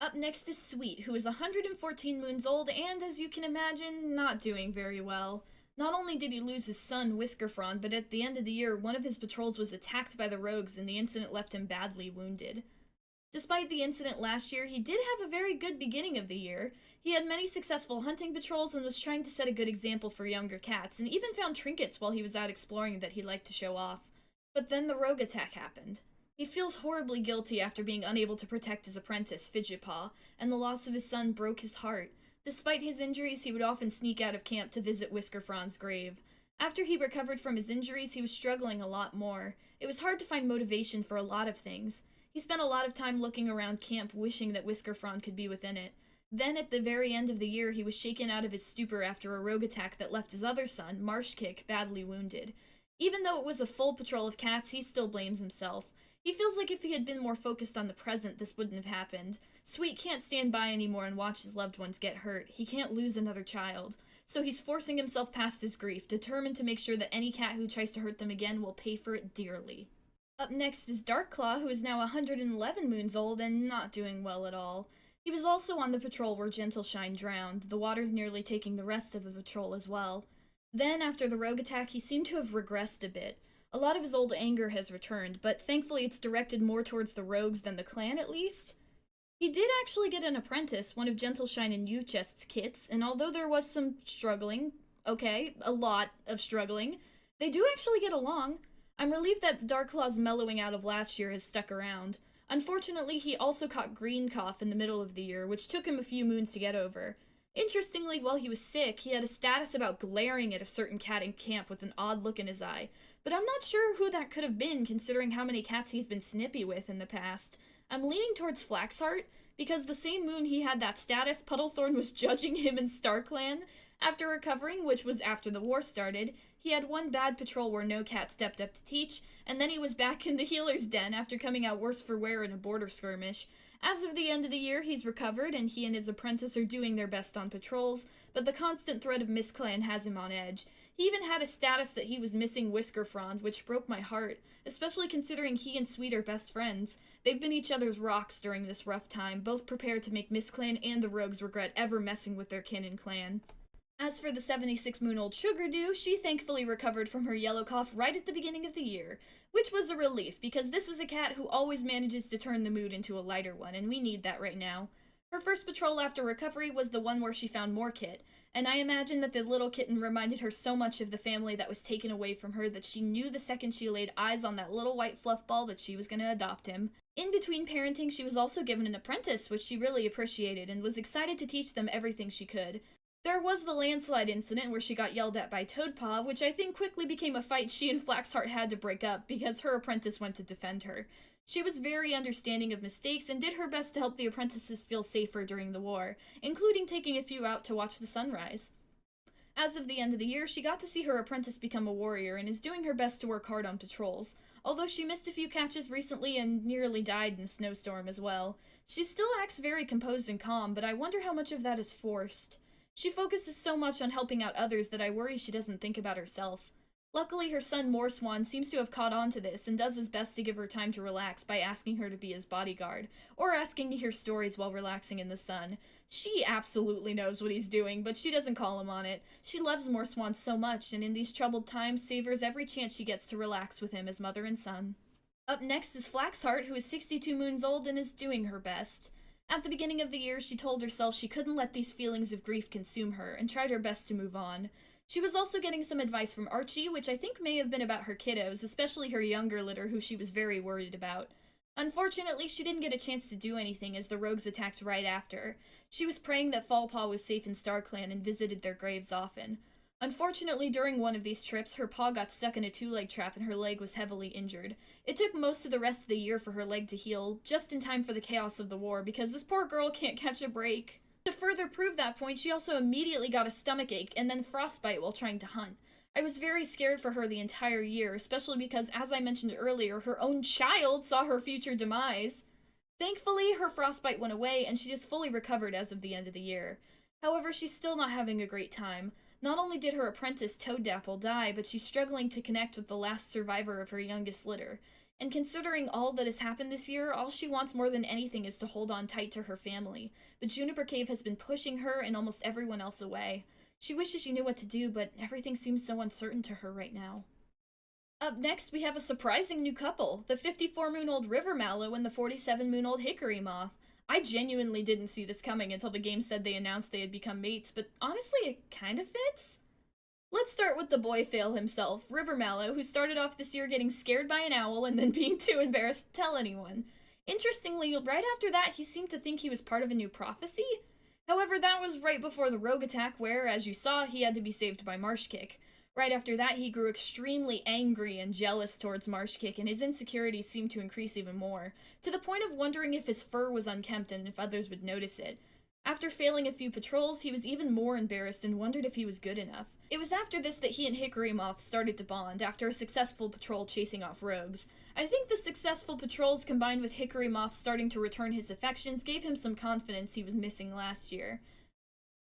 S1: Up next is Sweet, who is 114 moons old and, as you can imagine, not doing very well. Not only did he lose his son, Whiskerfrond, but at the end of the year, one of his patrols was attacked by the rogues and the incident left him badly wounded. Despite the incident last year, he did have a very good beginning of the year. He had many successful hunting patrols and was trying to set a good example for younger cats, and even found trinkets while he was out exploring that he liked to show off. But then the rogue attack happened. He feels horribly guilty after being unable to protect his apprentice, Fidgetpaw, and the loss of his son broke his heart. Despite his injuries, he would often sneak out of camp to visit Whiskerfrond's grave. After he recovered from his injuries, he was struggling a lot more. It was hard to find motivation for a lot of things. He spent a lot of time looking around camp wishing that Whiskerfrond could be within it. Then, at the very end of the year, he was shaken out of his stupor after a rogue attack that left his other son, Marshkick, badly wounded. Even though it was a full patrol of cats, he still blames himself. He feels like if he had been more focused on the present, this wouldn't have happened. Sweet can't stand by anymore and watch his loved ones get hurt. He can't lose another child. So he's forcing himself past his grief, determined to make sure that any cat who tries to hurt them again will pay for it dearly. Up next is Darkclaw, who is now 111 moons old and not doing well at all. He was also on the patrol where Gentleshine drowned, the water nearly taking the rest of the patrol as well. Then, after the rogue attack, he seemed to have regressed a bit. A lot of his old anger has returned, but thankfully it's directed more towards the rogues than the clan, at least. He did actually get an apprentice, one of Gentleshine and Youchest's kits, and although there was some struggling, a lot of struggling, they do actually get along. I'm relieved that Darkclaw's mellowing out of last year has stuck around. Unfortunately, he also caught green cough in the middle of the year, which took him a few moons to get over. Interestingly, while he was sick, he had a status about glaring at a certain cat in camp with an odd look in his eye, but I'm not sure who that could have been considering how many cats he's been snippy with in the past. I'm leaning towards Flaxheart, because the same moon he had that status, Puddlethorn was judging him in StarClan. After recovering, which was after the war started, he had one bad patrol where no cat stepped up to teach, and then he was back in the healer's den after coming out worse for wear in a border skirmish. As of the end of the year, he's recovered, and he and his apprentice are doing their best on patrols, but the constant threat of misclan has him on edge. He even had a status that he was missing Whiskerfrond, which broke my heart, especially considering he and Sweet are best friends. They've been each other's rocks during this rough time, both prepared to make misclan and the rogues regret ever messing with their kin and clan. As for the 76-moon-old Sugardew, she thankfully recovered from her yellow cough right at the beginning of the year, which was a relief because this is a cat who always manages to turn the mood into a lighter one, and we need that right now. Her first patrol after recovery was the one where she found more kit, and I imagine that the little kitten reminded her so much of the family that was taken away from her that she knew the second she laid eyes on that little white fluff ball that she was going to adopt him. In between parenting, she was also given an apprentice, which she really appreciated and was excited to teach them everything she could. There was the landslide incident where she got yelled at by Toadpaw, which I think quickly became a fight she and Flaxheart had to break up because her apprentice went to defend her. She was very understanding of mistakes and did her best to help the apprentices feel safer during the war, including taking a few out to watch the sunrise. As of the end of the year, she got to see her apprentice become a warrior and is doing her best to work hard on patrols, although she missed a few catches recently and nearly died in a snowstorm as well. She still acts very composed and calm, but I wonder how much of that is forced. She focuses so much on helping out others that I worry she doesn't think about herself. Luckily, her son Moorswan seems to have caught on to this and does his best to give her time to relax by asking her to be his bodyguard, or asking to hear stories while relaxing in the sun. She absolutely knows what he's doing, but she doesn't call him on it. She loves Moorswan so much, and in these troubled times savors every chance she gets to relax with him as mother and son. Up next is Flaxheart, who is 62 moons old and is doing her best. At the beginning of the year, she told herself she couldn't let these feelings of grief consume her, and tried her best to move on. She was also getting some advice from Archie, which I think may have been about her kiddos, especially her younger litter, who she was very worried about. Unfortunately, she didn't get a chance to do anything as the rogues attacked right after. She was praying that Fallpaw was safe in StarClan and visited their graves often. Unfortunately, during one of these trips, her paw got stuck in a two-leg trap and her leg was heavily injured. It took most of the rest of the year for her leg to heal, just in time for the chaos of the war, because this poor girl can't catch a break. To further prove that point, she also immediately got a stomachache and then frostbite while trying to hunt. I was very scared for her the entire year, especially because, as I mentioned earlier, her own child saw her future demise. Thankfully, her frostbite went away and she is fully recovered as of the end of the year. However, she's still not having a great time. Not only did her apprentice Toaddapple die, but she's struggling to connect with the last survivor of her youngest litter. And considering all that has happened this year, all she wants more than anything is to hold on tight to her family. But Juniper Cave has been pushing her and almost everyone else away. She wishes she knew what to do, but everything seems so uncertain to her right now. Up next, we have a surprising new couple, the 54-moon-old River Mallow and the 47-moon-old Hickory Moth. I genuinely didn't see this coming until the game said they announced they had become mates, but honestly, it kind of fits. Let's start with the boy fail himself, River Mallow, who started off this year getting scared by an owl and then being too embarrassed to tell anyone. Interestingly, right after that, he seemed to think he was part of a new prophecy. However, that was right before the rogue attack where, as you saw, he had to be saved by Marshkick. Right after that, he grew extremely angry and jealous towards Marshkick, and his insecurities seemed to increase even more, to the point of wondering if his fur was unkempt and if others would notice it. After failing a few patrols, he was even more embarrassed and wondered if he was good enough. It was after this that he and Hickory Moth started to bond, after a successful patrol chasing off rogues. I think the successful patrols combined with Hickory Moth starting to return his affections gave him some confidence he was missing last year.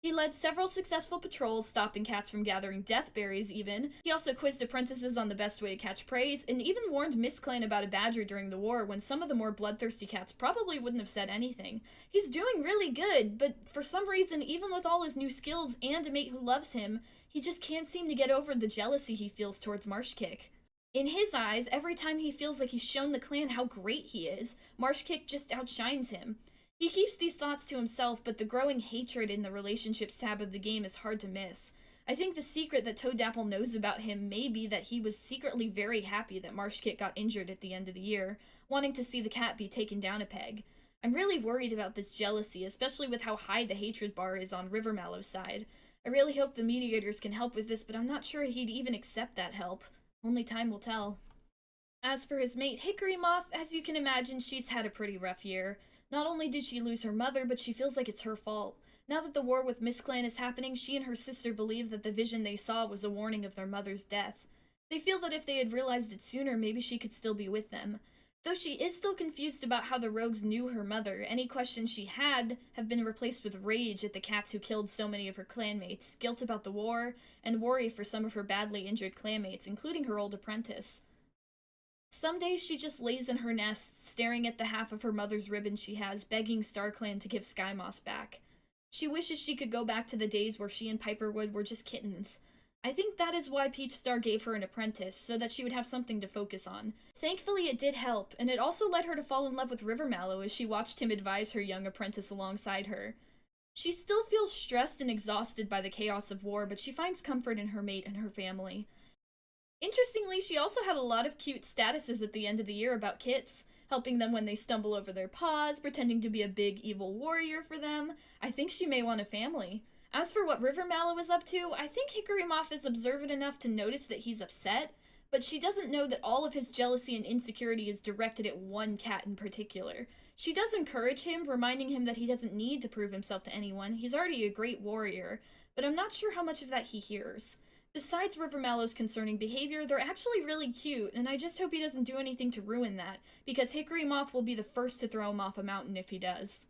S1: He led several successful patrols, stopping cats from gathering deathberries even. He also quizzed apprentices on the best way to catch prey, and even warned MissClan about a badger during the war when some of the more bloodthirsty cats probably wouldn't have said anything. He's doing really good, but for some reason, even with all his new skills and a mate who loves him, he just can't seem to get over the jealousy he feels towards Marshkick. In his eyes, every time he feels like he's shown the clan how great he is, Marshkick just outshines him. He keeps these thoughts to himself, but the growing hatred in the relationships tab of the game is hard to miss. I think the secret that Toaddapple knows about him may be that he was secretly very happy that Marshkick got injured at the end of the year, wanting to see the cat be taken down a peg. I'm really worried about this jealousy, especially with how high the hatred bar is on River Mallow's side. I really hope the mediators can help with this, but I'm not sure he'd even accept that help. Only time will tell. As for his mate Hickory Moth, as you can imagine, she's had a pretty rough year. Not only did she lose her mother, but she feels like it's her fault. Now that the war with MissClan is happening, she and her sister believe that the vision they saw was a warning of their mother's death. They feel that if they had realized it sooner, maybe she could still be with them. Though she is still confused about how the rogues knew her mother, any questions she had have been replaced with rage at the cats who killed so many of her clanmates, guilt about the war, and worry for some of her badly injured clanmates, including her old apprentice. Some days she just lays in her nest, staring at the half of her mother's ribbon she has, begging StarClan to give Skymoss back. She wishes she could go back to the days where she and Piperwood were just kittens. I think that is why Peach Star gave her an apprentice, so that she would have something to focus on. Thankfully it did help, and it also led her to fall in love with River Mallow as she watched him advise her young apprentice alongside her. She still feels stressed and exhausted by the chaos of war, but she finds comfort in her mate and her family. Interestingly, she also had a lot of cute statuses at the end of the year about kits, helping them when they stumble over their paws, pretending to be a big evil warrior for them. I think she may want a family. As for what River Mallow is up to, I think Hickory Moth is observant enough to notice that he's upset, but she doesn't know that all of his jealousy and insecurity is directed at one cat in particular. She does encourage him, reminding him that he doesn't need to prove himself to anyone. He's already a great warrior, but I'm not sure how much of that he hears. Besides River Mallow's concerning behavior, they're actually really cute, and I just hope he doesn't do anything to ruin that, because Hickory Moth will be the first to throw him off a mountain if he does.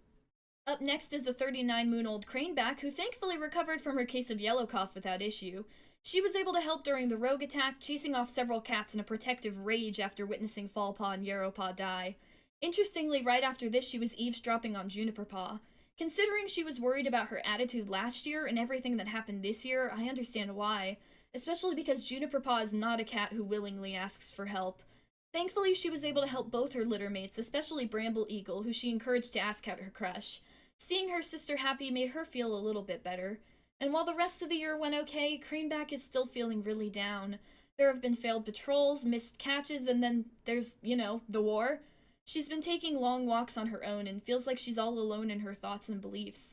S1: Up next is the 39-moon-old Craneback, who thankfully recovered from her case of yellow cough without issue. She was able to help during the rogue attack, chasing off several cats in a protective rage after witnessing Fallpaw and Yarrowpaw die. Interestingly, right after this, she was eavesdropping on Juniperpaw. Considering she was worried about her attitude last year and everything that happened this year, I understand why. Especially because Juniperpaw is not a cat who willingly asks for help. Thankfully, she was able to help both her littermates, especially Bramble Eagle, who she encouraged to ask out her crush. Seeing her sister happy made her feel a little bit better. And while the rest of the year went okay, Craneback is still feeling really down. There have been failed patrols, missed catches, and then there's, the war. She's been taking long walks on her own and feels like she's all alone in her thoughts and beliefs.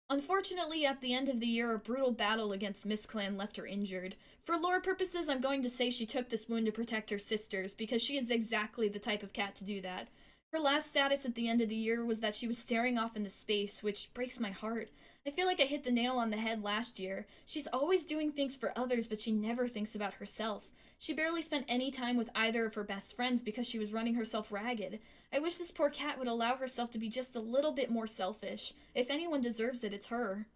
S1: Unfortunately, at the end of the year, a brutal battle against MissClan left her injured. For lore purposes, I'm going to say she took this wound to protect her sisters, because she is exactly the type of cat to do that. Her last status at the end of the year was that she was staring off into space, which breaks my heart. I feel like I hit the nail on the head last year. She's always doing things for others, but she never thinks about herself. She barely spent any time with either of her best friends because she was running herself ragged. I wish this poor cat would allow herself to be just a little bit more selfish. If anyone deserves it, it's her.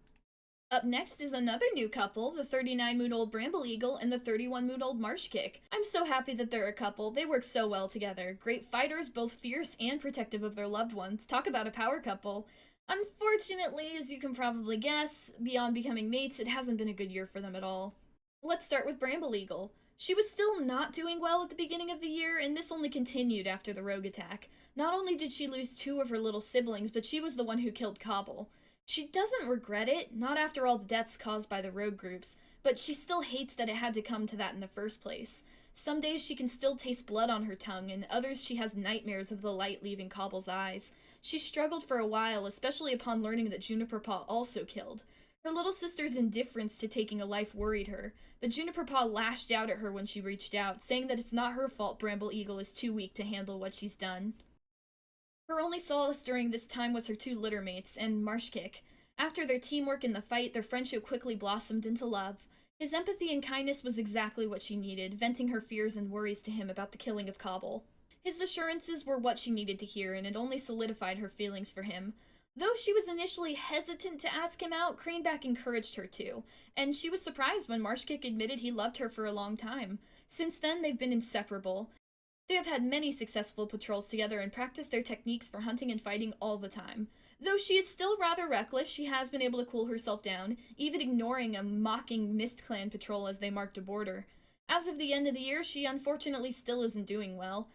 S1: Up next is another new couple, the 39-moon-old Bramble Eagle and the 31-moon-old Marsh Kick. I'm so happy that they're a couple. They work so well together. Great fighters, both fierce and protective of their loved ones. Talk about a power couple. Unfortunately, as you can probably guess, beyond becoming mates, it hasn't been a good year for them at all. Let's start with Bramble Eagle. She was still not doing well at the beginning of the year, and this only continued after the rogue attack. Not only did she lose two of her little siblings, but she was the one who killed Cobble. She doesn't regret it, not after all the deaths caused by the rogue groups, but she still hates that it had to come to that in the first place. Some days she can still taste blood on her tongue, and others she has nightmares of the light leaving Cobble's eyes. She struggled for a while, especially upon learning that Juniper Paw also killed. Her little sister's indifference to taking a life worried her, but Juniper Paw lashed out at her when she reached out, saying that it's not her fault Bramble Eagle is too weak to handle what she's done. Her only solace during this time was her two littermates and Marshkick. After their teamwork in the fight, their friendship quickly blossomed into love. His empathy and kindness was exactly what she needed, venting her fears and worries to him about the killing of Cobble. His assurances were what she needed to hear, and it only solidified her feelings for him. Though she was initially hesitant to ask him out, Craneback encouraged her to, and she was surprised when Marshkick admitted he loved her for a long time. Since then, they've been inseparable. They have had many successful patrols together and practiced their techniques for hunting and fighting all the time. Though she is still rather reckless, she has been able to cool herself down, even ignoring a mocking Mist Clan patrol as they marked a border. As of the end of the year, she unfortunately still isn't doing well.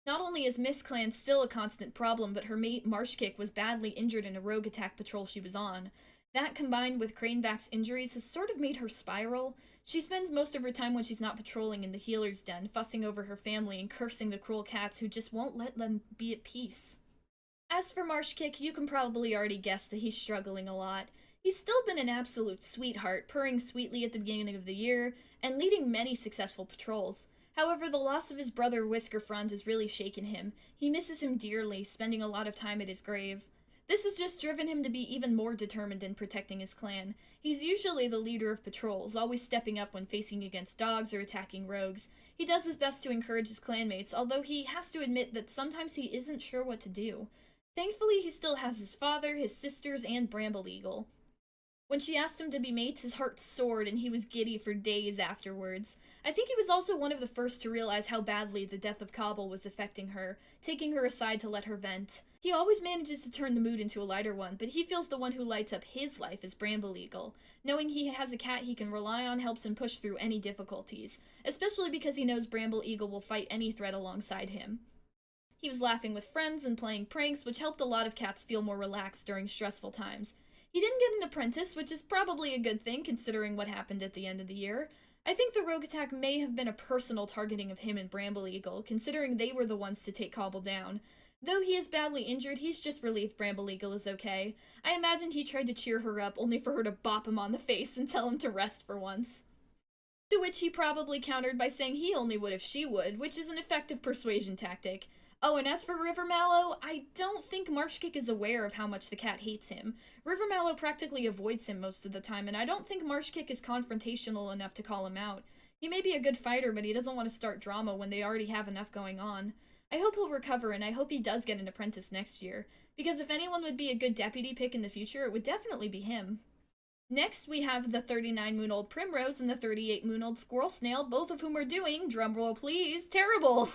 S1: Not only is Mist Clan still a constant problem, but her mate Marshkick was badly injured in a rogue attack patrol she was on. That, combined with Craneback's injuries, has sort of made her spiral. She spends most of her time when she's not patrolling in the healer's den, fussing over her family and cursing the cruel cats who just won't let them be at peace. As for Marshkick, you can probably already guess that he's struggling a lot. He's still been an absolute sweetheart, purring sweetly at the beginning of the year, and leading many successful patrols. However, the loss of his brother Whiskerfront has really shaken him. He misses him dearly, spending a lot of time at his grave. This has just driven him to be even more determined in protecting his clan. He's usually the leader of patrols, always stepping up when facing against dogs or attacking rogues. He does his best to encourage his clanmates, although he has to admit that sometimes he isn't sure what to do. Thankfully, he still has his father, his sisters, and Bramble Eagle. When she asked him to be mates, his heart soared and he was giddy for days afterwards. I think he was also one of the first to realize how badly the death of Cobble was affecting her, taking her aside to let her vent. He always manages to turn the mood into a lighter one, but he feels the one who lights up his life is Bramble Eagle. Knowing he has a cat he can rely on helps him push through any difficulties, especially because he knows Bramble Eagle will fight any threat alongside him. He was laughing with friends and playing pranks, which helped a lot of cats feel more relaxed during stressful times. He didn't get an apprentice, which is probably a good thing considering what happened at the end of the year. I think the rogue attack may have been a personal targeting of him and Bramble Eagle, considering they were the ones to take Cobble down. Though he is badly injured, he's just relieved Bramble Eagle is okay. I imagine he tried to cheer her up, only for her to bop him on the face and tell him to rest for once. To which he probably countered by saying he only would if she would, which is an effective persuasion tactic. Oh, and as for River Mallow, I don't think Marshkick is aware of how much the cat hates him. River Mallow practically avoids him most of the time, and I don't think Marshkick is confrontational enough to call him out. He may be a good fighter, but he doesn't want to start drama when they already have enough going on. I hope he'll recover, and I hope he does get an apprentice next year, because if anyone would be a good deputy pick in the future, it would definitely be him. Next, we have the 39-moon-old Primrose and the 38-moon-old Squirrel Snail, both of whom are doing, drumroll please, terrible!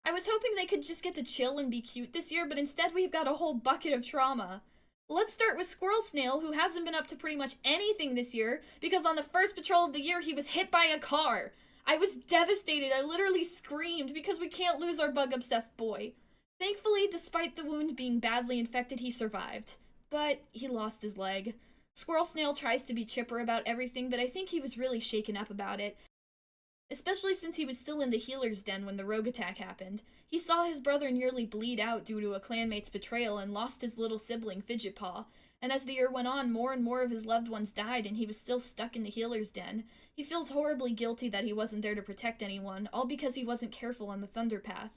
S1: I was hoping they could just get to chill and be cute this year, but instead we've got a whole bucket of trauma. Let's start with Squirrel Snail, who hasn't been up to pretty much anything this year, because on the first patrol of the year he was hit by a car. I was devastated, I literally screamed, because we can't lose our bug-obsessed boy. Thankfully, despite the wound being badly infected, he survived. But he lost his leg. Squirrel Snail tries to be chipper about everything, but I think he was really shaken up about it. Especially since he was still in the healer's den when the rogue attack happened. He saw his brother nearly bleed out due to a clanmate's betrayal and lost his little sibling, Fidgetpaw. And as the year went on, more and more of his loved ones died and he was still stuck in the healer's den. He feels horribly guilty that he wasn't there to protect anyone, all because he wasn't careful on the Thunder Path.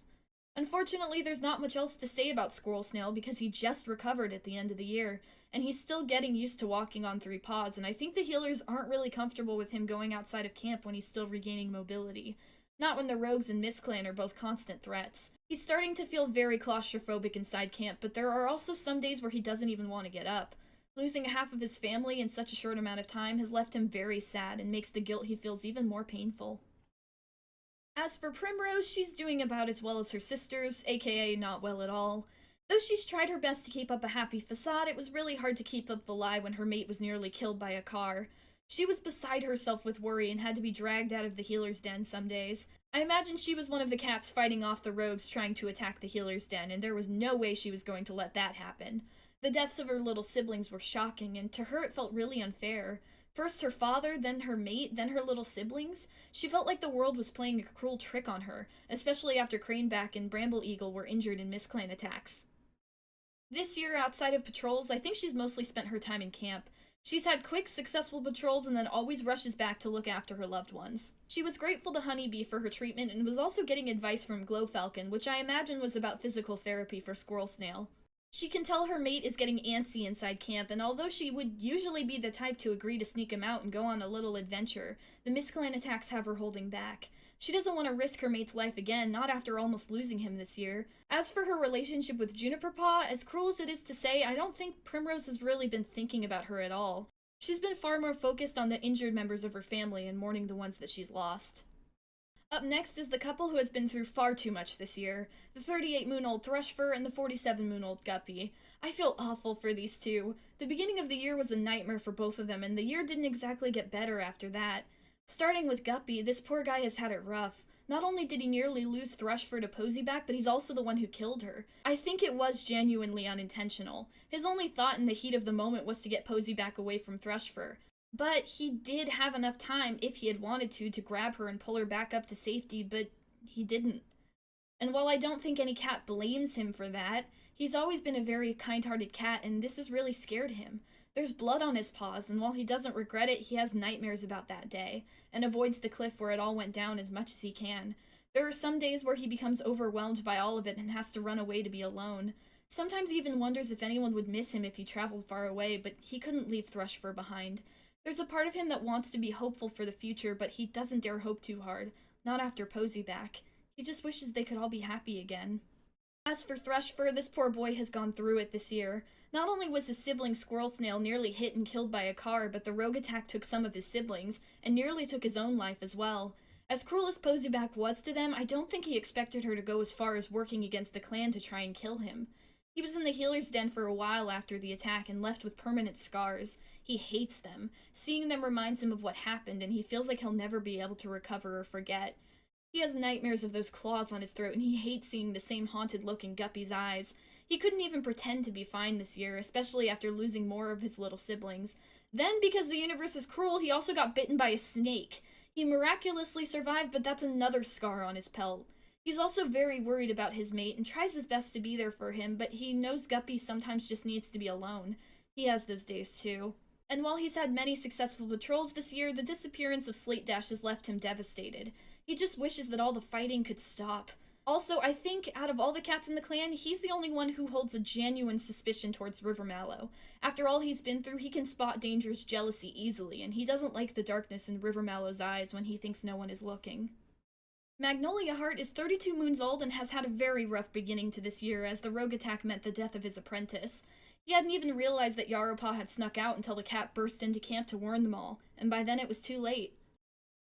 S1: Unfortunately, there's not much else to say about Squirrel Snail because he just recovered at the end of the year, and he's still getting used to walking on three paws, and I think the healers aren't really comfortable with him going outside of camp when he's still regaining mobility. Not when the Rogues and Mist Clan are both constant threats. He's starting to feel very claustrophobic inside camp, but there are also some days where he doesn't even want to get up. Losing half of his family in such a short amount of time has left him very sad and makes the guilt he feels even more painful. As for Primrose, she's doing about as well as her sisters, aka not well at all. Though she's tried her best to keep up a happy facade, it was really hard to keep up the lie when her mate was nearly killed by a car. She was beside herself with worry and had to be dragged out of the healer's den some days. I imagine she was one of the cats fighting off the rogues trying to attack the healer's den, and there was no way she was going to let that happen. The deaths of her little siblings were shocking, and to her it felt really unfair. First her father, then her mate, then her little siblings. She felt like the world was playing a cruel trick on her, especially after Craneback and Bramble Eagle were injured in misclan attacks. This year, outside of patrols, I think she's mostly spent her time in camp. She's had quick, successful patrols and then always rushes back to look after her loved ones. She was grateful to Honeybee for her treatment and was also getting advice from Glowfalcon, which I imagine was about physical therapy for Squirrel Snail. She can tell her mate is getting antsy inside camp, and although she would usually be the type to agree to sneak him out and go on a little adventure, the misclan attacks have her holding back. She doesn't want to risk her mate's life again, not after almost losing him this year. As for her relationship with Juniper Paw, as cruel as it is to say, I don't think Primrose has really been thinking about her at all. She's been far more focused on the injured members of her family and mourning the ones that she's lost. Up next is the couple who has been through far too much this year, the 38-moon-old Thrushfur and the 47-moon-old Guppy. I feel awful for these two. The beginning of the year was a nightmare for both of them, and the year didn't exactly get better after that. Starting with Guppy, this poor guy has had it rough. Not only did he nearly lose Thrushfur to Posyback, but he's also the one who killed her. I think it was genuinely unintentional. His only thought in the heat of the moment was to get Posyback away from Thrushfur. But he did have enough time, if he had wanted to grab her and pull her back up to safety, but he didn't. And while I don't think any cat blames him for that, he's always been a very kind-hearted cat, and this has really scared him. There's blood on his paws, and while he doesn't regret it, he has nightmares about that day, and avoids the cliff where it all went down as much as he can. There are some days where he becomes overwhelmed by all of it and has to run away to be alone. Sometimes he even wonders if anyone would miss him if he traveled far away, but he couldn't leave Thrushfur behind. There's a part of him that wants to be hopeful for the future, but he doesn't dare hope too hard. Not after Posyback. He just wishes they could all be happy again. As for Thrushfur, this poor boy has gone through it this year. Not only was his sibling Squirrel Snail nearly hit and killed by a car, but the rogue attack took some of his siblings, and nearly took his own life as well. As cruel as Posyback was to them, I don't think he expected her to go as far as working against the clan to try and kill him. He was in the healer's den for a while after the attack and left with permanent scars. He hates them. Seeing them reminds him of what happened, and he feels like he'll never be able to recover or forget. He has nightmares of those claws on his throat, and he hates seeing the same haunted look in Guppy's eyes. He couldn't even pretend to be fine this year, especially after losing more of his little siblings. Then, because the universe is cruel, he also got bitten by a snake. He miraculously survived, but that's another scar on his pelt. He's also very worried about his mate and tries his best to be there for him, but he knows Guppy sometimes just needs to be alone. He has those days too. And while he's had many successful patrols this year, the disappearance of Slate Dash has left him devastated. He just wishes that all the fighting could stop. Also, I think out of all the cats in the clan, he's the only one who holds a genuine suspicion towards Rivermallow. After all he's been through, he can spot dangerous jealousy easily, and he doesn't like the darkness in Rivermallow's eyes when he thinks no one is looking. Magnolia Heart is 32 moons old and has had a very rough beginning to this year, as the rogue attack meant the death of his apprentice. He hadn't even realized that Yarropaw had snuck out until the cat burst into camp to warn them all, and by then it was too late.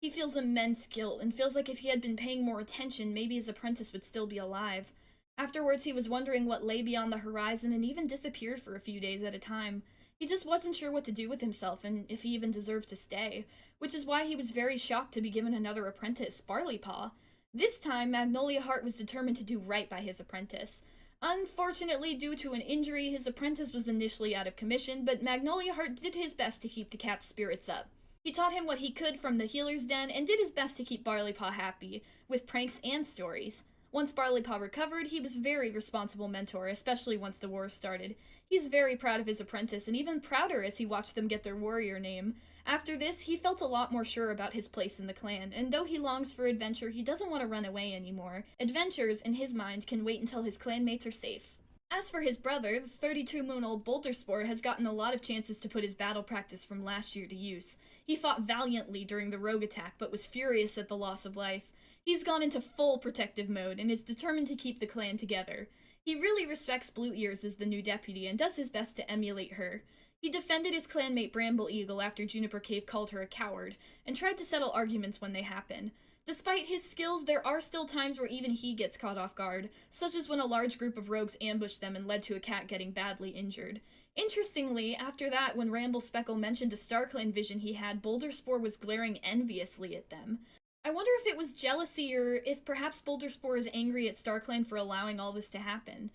S1: He feels immense guilt, and feels like if he had been paying more attention, maybe his apprentice would still be alive. Afterwards, he was wondering what lay beyond the horizon and even disappeared for a few days at a time. He just wasn't sure what to do with himself, and if he even deserved to stay, which is why he was very shocked to be given another apprentice, Barleypaw. This time, Magnolia Heart was determined to do right by his apprentice. Unfortunately, due to an injury, his apprentice was initially out of commission, but Magnolia Heart did his best to keep the cat's spirits up. He taught him what he could from the healer's den, and did his best to keep Barleypaw happy, with pranks and stories. Once Barleypaw recovered, he was a very responsible mentor, especially once the war started. He's very proud of his apprentice, and even prouder as he watched them get their warrior name. After this, he felt a lot more sure about his place in the clan, and though he longs for adventure, he doesn't want to run away anymore. Adventures, in his mind, can wait until his clanmates are safe. As for his brother, the 32-moon-old Boulderspore has gotten a lot of chances to put his battle practice from last year to use. He fought valiantly during the rogue attack, but was furious at the loss of life. He's gone into full protective mode, and is determined to keep the clan together. He really respects Blue Ears as the new deputy, and does his best to emulate her. He defended his clanmate Bramble Eagle after Juniper Cave called her a coward, and tried to settle arguments when they happen. Despite his skills, there are still times where even he gets caught off guard, such as when a large group of rogues ambushed them and led to a cat getting badly injured. Interestingly, after that, when Ramble Speckle mentioned a StarClan vision he had, Boulder Spore was glaring enviously at them. I wonder if it was jealousy or if perhaps Boulder Spore is angry at StarClan for allowing all this to happen.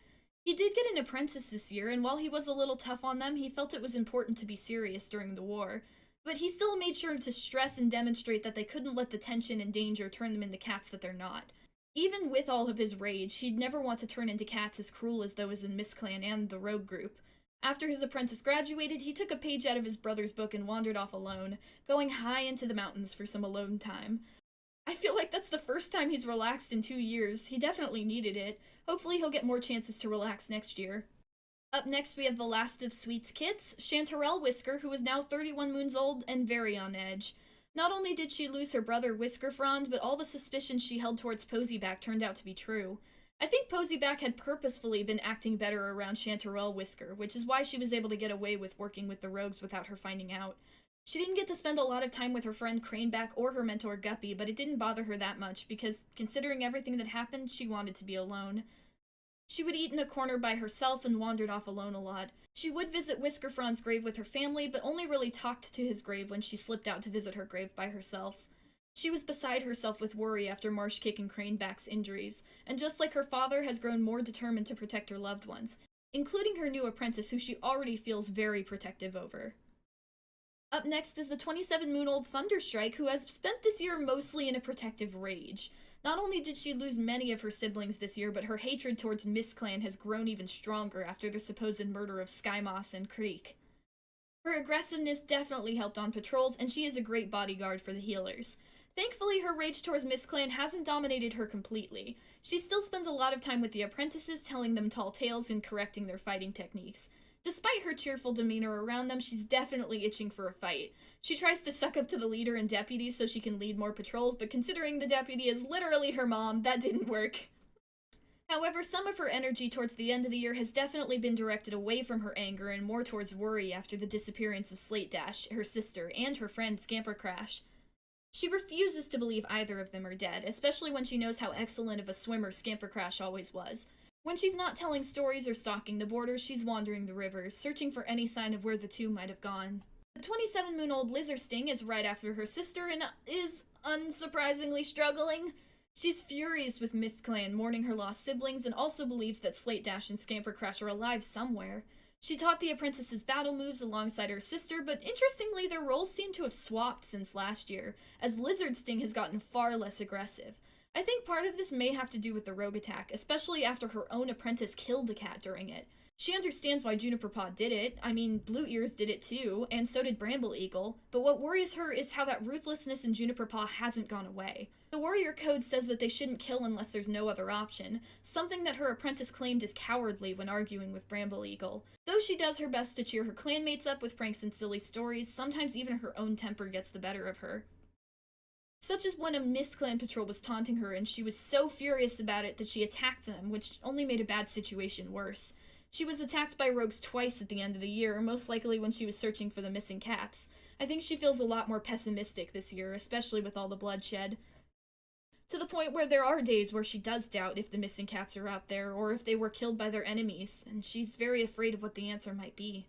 S1: He did get an apprentice this year, and while he was a little tough on them, he felt it was important to be serious during the war. But he still made sure to stress and demonstrate that they couldn't let the tension and danger turn them into cats that they're not. Even with all of his rage, he'd never want to turn into cats as cruel as those in Clan and the Rogue Group. After his apprentice graduated, he took a page out of his brother's book and wandered off alone, going high into the mountains for some alone time. I feel like that's the first time he's relaxed in 2 years. He definitely needed it. Hopefully he'll get more chances to relax next year. Up next, we have the last of Sweet's kids, Chanterelle Whisker, who is now 31 moons old and very on edge. Not only did she lose her brother Whisker Frond, but all the suspicions she held towards Posyback turned out to be true. I think Posyback had purposefully been acting better around Chanterelle Whisker, which is why she was able to get away with working with the rogues without her finding out. She didn't get to spend a lot of time with her friend Craneback or her mentor Guppy, but it didn't bother her that much because, considering everything that happened, she wanted to be alone. She would eat in a corner by herself and wandered off alone a lot. She would visit Whisker Frond's grave with her family, but only really talked to his grave when she slipped out to visit her grave by herself. She was beside herself with worry after Marshkick and Craneback's injuries, and just like her father, has grown more determined to protect her loved ones, including her new apprentice who she already feels very protective over. Up next is the 27-moon-old Thunderstrike, who has spent this year mostly in a protective rage. Not only did she lose many of her siblings this year, but her hatred towards Clan has grown even stronger after the supposed murder of Skymoss and Creek. Her aggressiveness definitely helped on patrols, and she is a great bodyguard for the healers. Thankfully, her rage towards Clan hasn't dominated her completely. She still spends a lot of time with the apprentices, telling them tall tales and correcting their fighting techniques. Despite her cheerful demeanor around them, she's definitely itching for a fight. She tries to suck up to the leader and deputies so she can lead more patrols, but considering the deputy is literally her mom, that didn't work. However, some of her energy towards the end of the year has definitely been directed away from her anger and more towards worry after the disappearance of Slate Dash, her sister, and her friend Scamper Crash. She refuses to believe either of them are dead, especially when she knows how excellent of a swimmer Scamper Crash always was. When she's not telling stories or stalking the borders, she's wandering the rivers, searching for any sign of where the two might have gone. The 27-moon-old Lizard Sting is right after her sister and is, unsurprisingly, struggling. She's furious with Clan, mourning her lost siblings, and also believes that Slate Dash and Scamper Crash are alive somewhere. She taught the apprentices battle moves alongside her sister, but interestingly, their roles seem to have swapped since last year, as Lizard Sting has gotten far less aggressive. I think part of this may have to do with the rogue attack, especially after her own apprentice killed a cat during it. She understands why Juniper Paw did it. I mean, Blue Ears did it too, and so did Bramble Eagle, but what worries her is how that ruthlessness in Juniper Paw hasn't gone away. The warrior code says that they shouldn't kill unless there's no other option, something that her apprentice claimed is cowardly when arguing with Bramble Eagle. Though she does her best to cheer her clanmates up with pranks and silly stories, sometimes even her own temper gets the better of her. Such as when a Clan patrol was taunting her and she was so furious about it that she attacked them, which only made a bad situation worse. She was attacked by rogues twice at the end of the year, most likely when she was searching for the missing cats. I think she feels a lot more pessimistic this year, especially with all the bloodshed. To the point where there are days where she does doubt if the missing cats are out there, or if they were killed by their enemies, and she's very afraid of what the answer might be.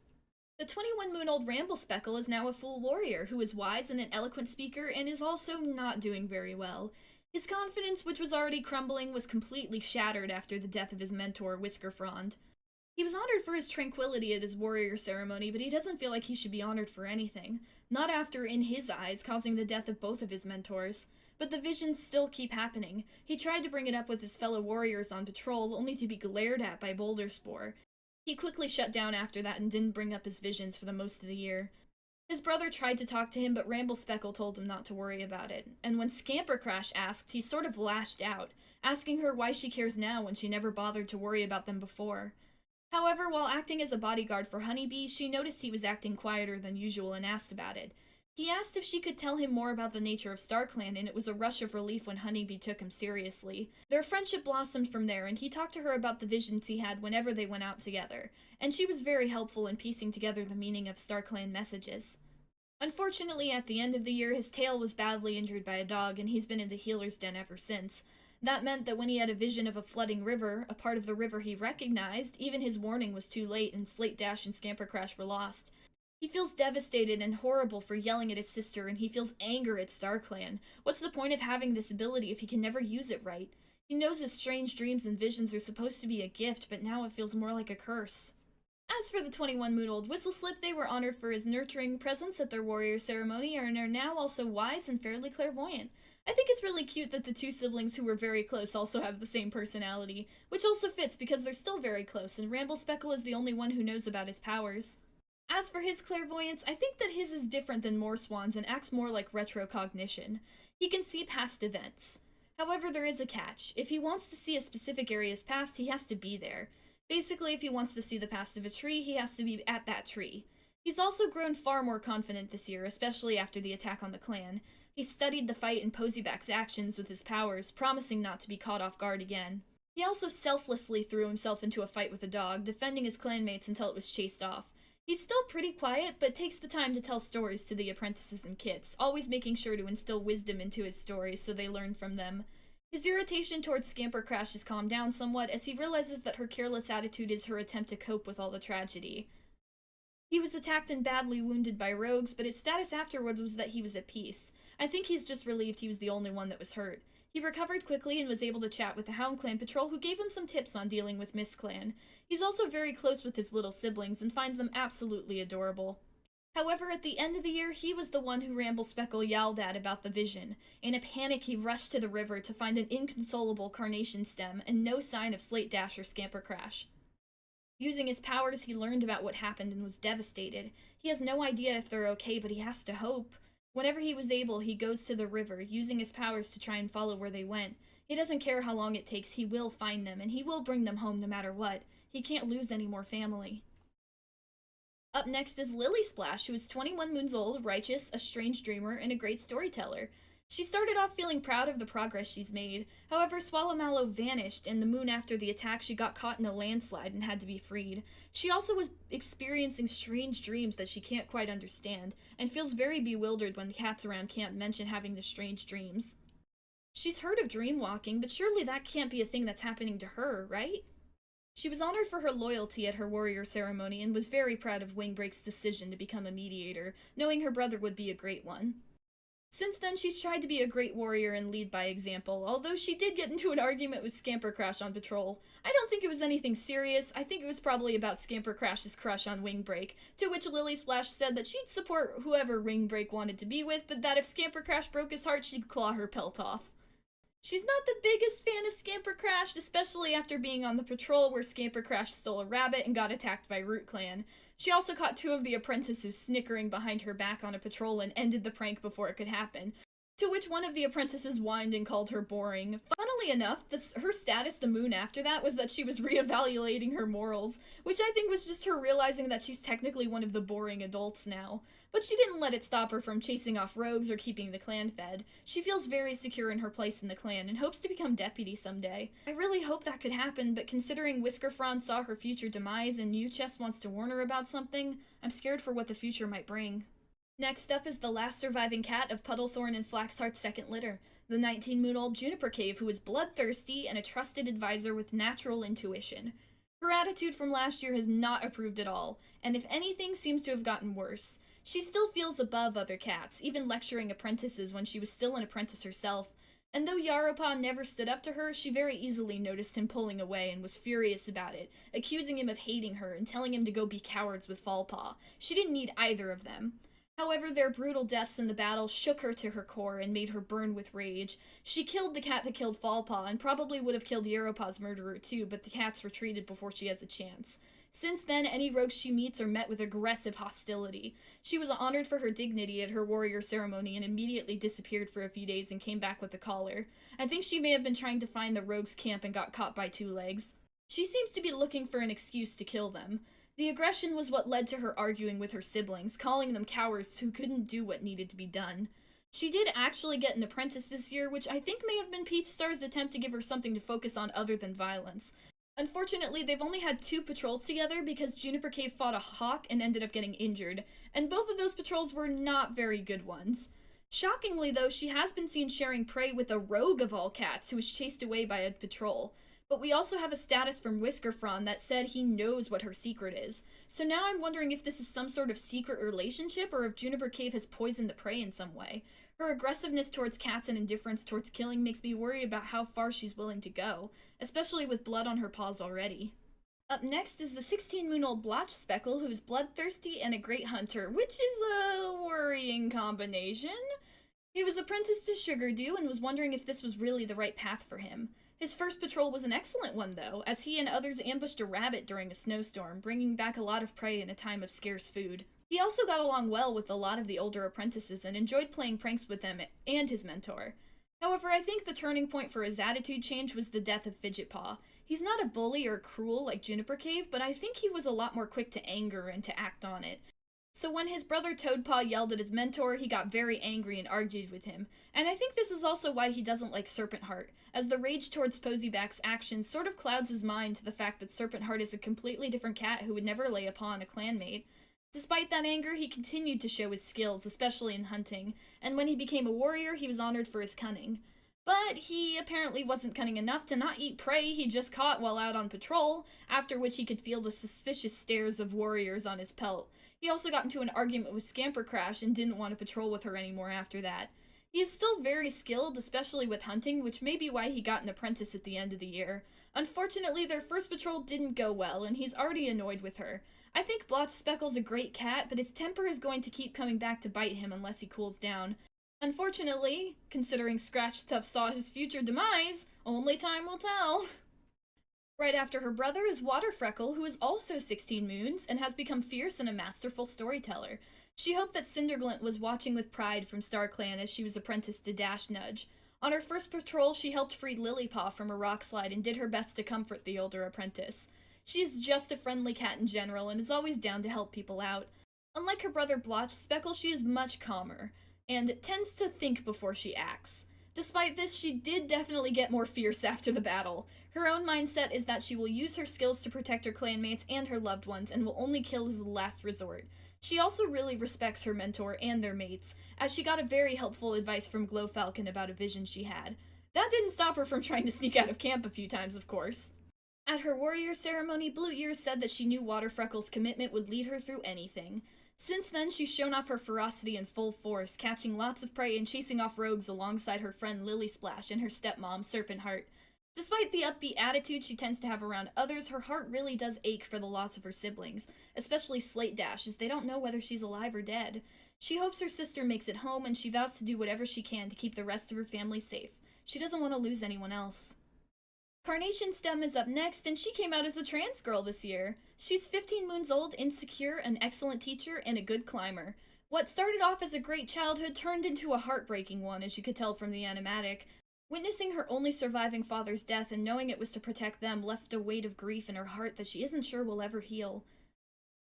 S1: The 21-moon-old Ramble Speckle is now a full warrior who is wise and an eloquent speaker and is also not doing very well. His confidence, which was already crumbling, was completely shattered after the death of his mentor, Whisker Frond. He was honored for his tranquility at his warrior ceremony, but he doesn't feel like he should be honored for anything. Not after, in his eyes, causing the death of both of his mentors. But the visions still keep happening. He tried to bring it up with his fellow warriors on patrol, only to be glared at by Boulder Spore. He quickly shut down after that and didn't bring up his visions for the most of the year. His brother tried to talk to him, but Ramble Speckle told him not to worry about it. And when Scamper Crash asked, he sort of lashed out, asking her why she cares now when she never bothered to worry about them before. However, while acting as a bodyguard for Honeybee, she noticed he was acting quieter than usual and asked about it. He asked if she could tell him more about the nature of StarClan, and it was a rush of relief when Honeybee took him seriously. Their friendship blossomed from there, and he talked to her about the visions he had whenever they went out together, and she was very helpful in piecing together the meaning of StarClan messages. Unfortunately, at the end of the year, his tail was badly injured by a dog, and he's been in the healer's den ever since. That meant that when he had a vision of a flooding river, a part of the river he recognized, even his warning was too late and Slate Dash and Scamper Crash were lost. He feels devastated and horrible for yelling at his sister, and he feels anger at StarClan. What's the point of having this ability if he can never use it right? He knows his strange dreams and visions are supposed to be a gift, but now it feels more like a curse. As for the 21-moon-old Whistle-Slip, they were honored for his nurturing presence at their warrior ceremony and are now also wise and fairly clairvoyant. I think it's really cute that the two siblings who were very close also have the same personality, which also fits because they're still very close, and Ramblespeckle is the only one who knows about his powers. As for his clairvoyance, I think that his is different than Moorswan's and acts more like retrocognition. He can see past events. However, there is a catch. If he wants to see a specific area's past, he has to be there. Basically, if he wants to see the past of a tree, he has to be at that tree. He's also grown far more confident this year, especially after the attack on the clan. He studied the fight and Poseyback's actions with his powers, promising not to be caught off guard again. He also selflessly threw himself into a fight with a dog, defending his clanmates until it was chased off. He's still pretty quiet, but takes the time to tell stories to the apprentices and kits, always making sure to instill wisdom into his stories so they learn from them. His irritation towards Scamper Crash has calmed down somewhat as he realizes that her careless attitude is her attempt to cope with all the tragedy. He was attacked and badly wounded by rogues, but his status afterwards was that he was at peace. I think he's just relieved he was the only one that was hurt. He recovered quickly and was able to chat with the Hound Clan patrol, who gave him some tips on dealing with Mist Clan. He's also very close with his little siblings and finds them absolutely adorable. However, at the end of the year, he was the one who Ramblespeckle yelled at about the vision. In a panic, he rushed to the river to find an inconsolable carnation stem and no sign of Slate Dash or Scamper Crash. Using his powers, he learned about what happened and was devastated. He has no idea if they're okay, but he has to hope. Whenever he was able, he goes to the river, using his powers to try and follow where they went. He doesn't care how long it takes, he will find them, and he will bring them home no matter what. He can't lose any more family. Up next is Lily Splash, who is 21 moons old, righteous, a strange dreamer, and a great storyteller. She started off feeling proud of the progress she's made. However, Swallowmallow vanished, and the moon after the attack she got caught in a landslide and had to be freed. She also was experiencing strange dreams that she can't quite understand, and feels very bewildered when the cats around camp mention having the strange dreams. She's heard of dream walking, but surely that can't be a thing that's happening to her, right? She was honored for her loyalty at her warrior ceremony and was very proud of Wingbreak's decision to become a mediator, knowing her brother would be a great one. Since then, she's tried to be a great warrior and lead by example, although she did get into an argument with Scamper Crash on patrol. I don't think it was anything serious. I think it was probably about Scamper Crash's crush on Wingbreak, to which Lily Splash said that she'd support whoever Wingbreak wanted to be with, but that if Scamper Crash broke his heart, she'd claw her pelt off. She's not the biggest fan of Scamper Crash, especially after being on the patrol where Scamper Crash stole a rabbit and got attacked by RubbleClan. She also caught two of the apprentices snickering behind her back on a patrol and ended the prank before it could happen, to which one of the apprentices whined and called her boring. Funnily enough, her status the moon after that was that she was reevaluating her morals, which I think was just her realizing that she's technically one of the boring adults now. But she didn't let it stop her from chasing off rogues or keeping the clan fed. She feels very secure in her place in the clan and hopes to become deputy someday. I really hope that could happen, but considering Whiskerfrond saw her future demise and Uchess wants to warn her about something, I'm scared for what the future might bring. Next up is the last surviving cat of Puddlethorn and Flaxheart's second litter, the 19-moon-old Juniper Cave, who is bloodthirsty and a trusted advisor with natural intuition. Her attitude from last year has not improved at all, and if anything seems to have gotten worse. She still feels above other cats, even lecturing apprentices when she was still an apprentice herself, and though Yaropa never stood up to her, she very easily noticed him pulling away and was furious about it, accusing him of hating her and telling him to go be cowards with Fallpaw. She didn't need either of them. However, their brutal deaths in the battle shook her to her core and made her burn with rage. She killed the cat that killed Fallpaw and probably would have killed Yaropa's murderer too, but the cats retreated before she has a chance. Since then, any rogues she meets are met with aggressive hostility. She was honored for her dignity at her warrior ceremony and immediately disappeared for a few days and came back with a collar. I think she may have been trying to find the rogues' camp and got caught by two legs. She seems to be looking for an excuse to kill them. The aggression was what led to her arguing with her siblings, calling them cowards who couldn't do what needed to be done. She did actually get an apprentice this year, which I think may have been Peach Star's attempt to give her something to focus on other than violence. Unfortunately, they've only had 2 patrols together because Juniper Cave fought a hawk and ended up getting injured, and both of those patrols were not very good ones. Shockingly, though, she has been seen sharing prey with a rogue of all cats who was chased away by a patrol. But we also have a status from Whiskerfron that said he knows what her secret is. So now I'm wondering if this is some sort of secret relationship or if Juniper Cave has poisoned the prey in some way. Her aggressiveness towards cats and indifference towards killing makes me worried about how far she's willing to go, especially with blood on her paws already. Up next is the 16-moon-old Blotch Speckle, who is bloodthirsty and a great hunter, which is a worrying combination. He was apprenticed to Sugardew and was wondering if this was really the right path for him. His first patrol was an excellent one, though, as he and others ambushed a rabbit during a snowstorm, bringing back a lot of prey in a time of scarce food. He also got along well with a lot of the older apprentices and enjoyed playing pranks with them and his mentor. However, I think the turning point for his attitude change was the death of Fidgetpaw. He's not a bully or cruel like Juniper Cave, but I think he was a lot more quick to anger and to act on it. So when his brother Toadpaw yelled at his mentor, he got very angry and argued with him. And I think this is also why he doesn't like Serpent Heart, as the rage towards Posyback's actions sort of clouds his mind to the fact that Serpent Heart is a completely different cat who would never lay upon a clanmate. Despite that anger, he continued to show his skills, especially in hunting, and when he became a warrior, he was honored for his cunning. But he apparently wasn't cunning enough to not eat prey he just caught while out on patrol, after which he could feel the suspicious stares of warriors on his pelt. He also got into an argument with Scampercrash and didn't want to patrol with her anymore after that. He is still very skilled, especially with hunting, which may be why he got an apprentice at the end of the year. Unfortunately, their first patrol didn't go well, and he's already annoyed with her. I think Blotch Speckle's a great cat, but his temper is going to keep coming back to bite him unless he cools down. Unfortunately, considering Scratch Tuff saw his future demise, only time will tell. Right after her brother is Waterfreckle, who is also 16 moons and has become fierce and a masterful storyteller. She hoped that Cinderglint was watching with pride from StarClan as she was apprenticed to Dash Nudge. On her first patrol, she helped free Lilypaw from a rock slide and did her best to comfort the older apprentice. She is just a friendly cat in general and is always down to help people out. Unlike her brother Blotch Speckle, she is much calmer and tends to think before she acts. Despite this, she did definitely get more fierce after the battle. Her own mindset is that she will use her skills to protect her clanmates and her loved ones and will only kill as a last resort. She also really respects her mentor and their mates, as she got a very helpful advice from Glowfalcon about a vision she had. That didn't stop her from trying to sneak out of camp a few times, of course. At her warrior ceremony, Blue Ears said that she knew Waterfreckle's commitment would lead her through anything. Since then, she's shown off her ferocity in full force, catching lots of prey and chasing off rogues alongside her friend Lily Splash and her stepmom, Serpent Heart. Despite the upbeat attitude she tends to have around others, her heart really does ache for the loss of her siblings, especially Slate Dash, as they don't know whether she's alive or dead. She hopes her sister makes it home, and she vows to do whatever she can to keep the rest of her family safe. She doesn't want to lose anyone else. Carnation Stem is up next, and she came out as a trans girl this year. She's 15 moons old, insecure, an excellent teacher, and a good climber. What started off as a great childhood turned into a heartbreaking one, as you could tell from the animatic. Witnessing her only surviving father's death and knowing it was to protect them left a weight of grief in her heart that she isn't sure will ever heal.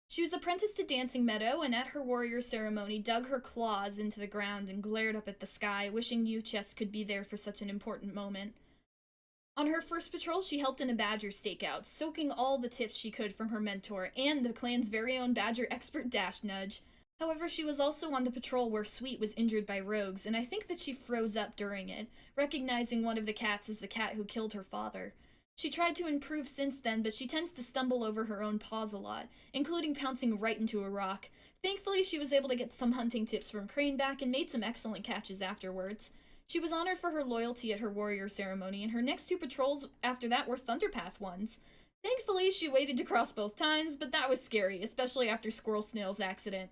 S1: She was apprenticed to Dancing Meadow, and at her warrior ceremony dug her claws into the ground and glared up at the sky, wishing Uchess could be there for such an important moment. On her first patrol, she helped in a badger stakeout, soaking all the tips she could from her mentor and the clan's very own badger expert Dash Nudge. However, she was also on the patrol where Sweet was injured by rogues, and I think that she froze up during it, recognizing one of the cats as the cat who killed her father. She tried to improve since then, but she tends to stumble over her own paws a lot, including pouncing right into a rock. Thankfully, she was able to get some hunting tips from Craneback and made some excellent catches afterwards. She was honored for her loyalty at her warrior ceremony, and her next 2 patrols after that were Thunderpath ones. Thankfully, she waited to cross both times, but that was scary, especially after Squirrel Snail's accident.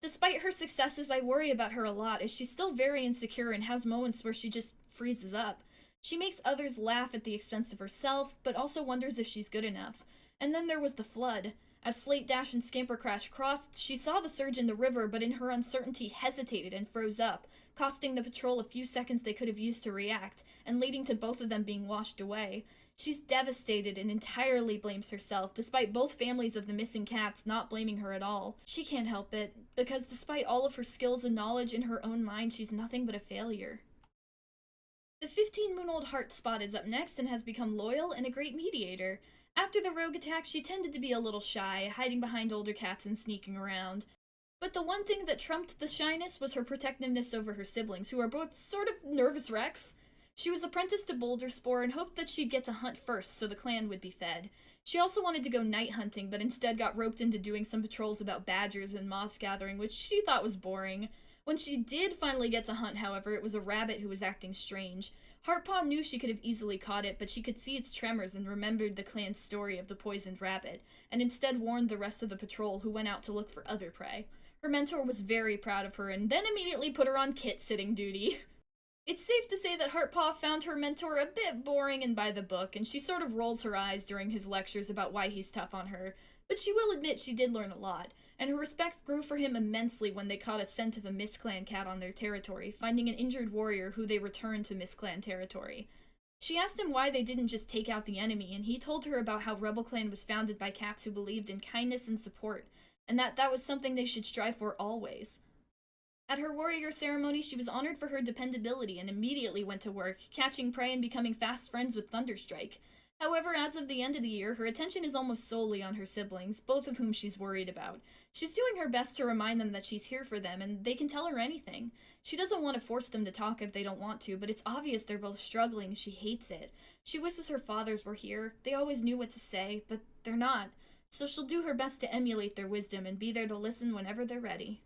S1: Despite her successes, I worry about her a lot, as she's still very insecure and has moments where she just freezes up. She makes others laugh at the expense of herself, but also wonders if she's good enough. And then there was the flood. As Slate Dash and Scampercrash crossed, she saw the surge in the river, but in her uncertainty hesitated and froze up, costing the patrol a few seconds they could have used to react, and leading to both of them being washed away. She's devastated and entirely blames herself, despite both families of the missing cats not blaming her at all. She can't help it, because despite all of her skills and knowledge in her own mind, she's nothing but a failure. The 15-moon-old Heartspot is up next and has become loyal and a great mediator. After the rogue attack, she tended to be a little shy, hiding behind older cats and sneaking around. But the one thing that trumped the shyness was her protectiveness over her siblings, who are both sort of nervous wrecks. She was apprenticed to Boulder Spore and hoped that she'd get to hunt first so the clan would be fed. She also wanted to go night hunting, but instead got roped into doing some patrols about badgers and moss gathering, which she thought was boring. When she did finally get to hunt, however, it was a rabbit who was acting strange. Heartpaw knew she could have easily caught it, but she could see its tremors and remembered the clan's story of the poisoned rabbit, and instead warned the rest of the patrol, who went out to look for other prey. Her mentor was very proud of her and then immediately put her on kit-sitting duty. It's safe to say that Heartpaw found her mentor a bit boring and by the book, and she sort of rolls her eyes during his lectures about why he's tough on her, but she will admit she did learn a lot, and her respect grew for him immensely when they caught a scent of a MissClan cat on their territory, finding an injured warrior who they returned to MissClan territory. She asked him why they didn't just take out the enemy, and he told her about how RubbleClan was founded by cats who believed in kindness and support, and that was something they should strive for always. At her warrior ceremony, she was honored for her dependability and immediately went to work, catching prey and becoming fast friends with Thunderstrike. However, as of the end of the year, her attention is almost solely on her siblings, both of whom she's worried about. She's doing her best to remind them that she's here for them, and they can tell her anything. She doesn't want to force them to talk if they don't want to, but it's obvious they're both struggling. She hates it. She wishes her fathers were here. They always knew what to say, but they're not. So she'll do her best to emulate their wisdom and be there to listen whenever they're ready.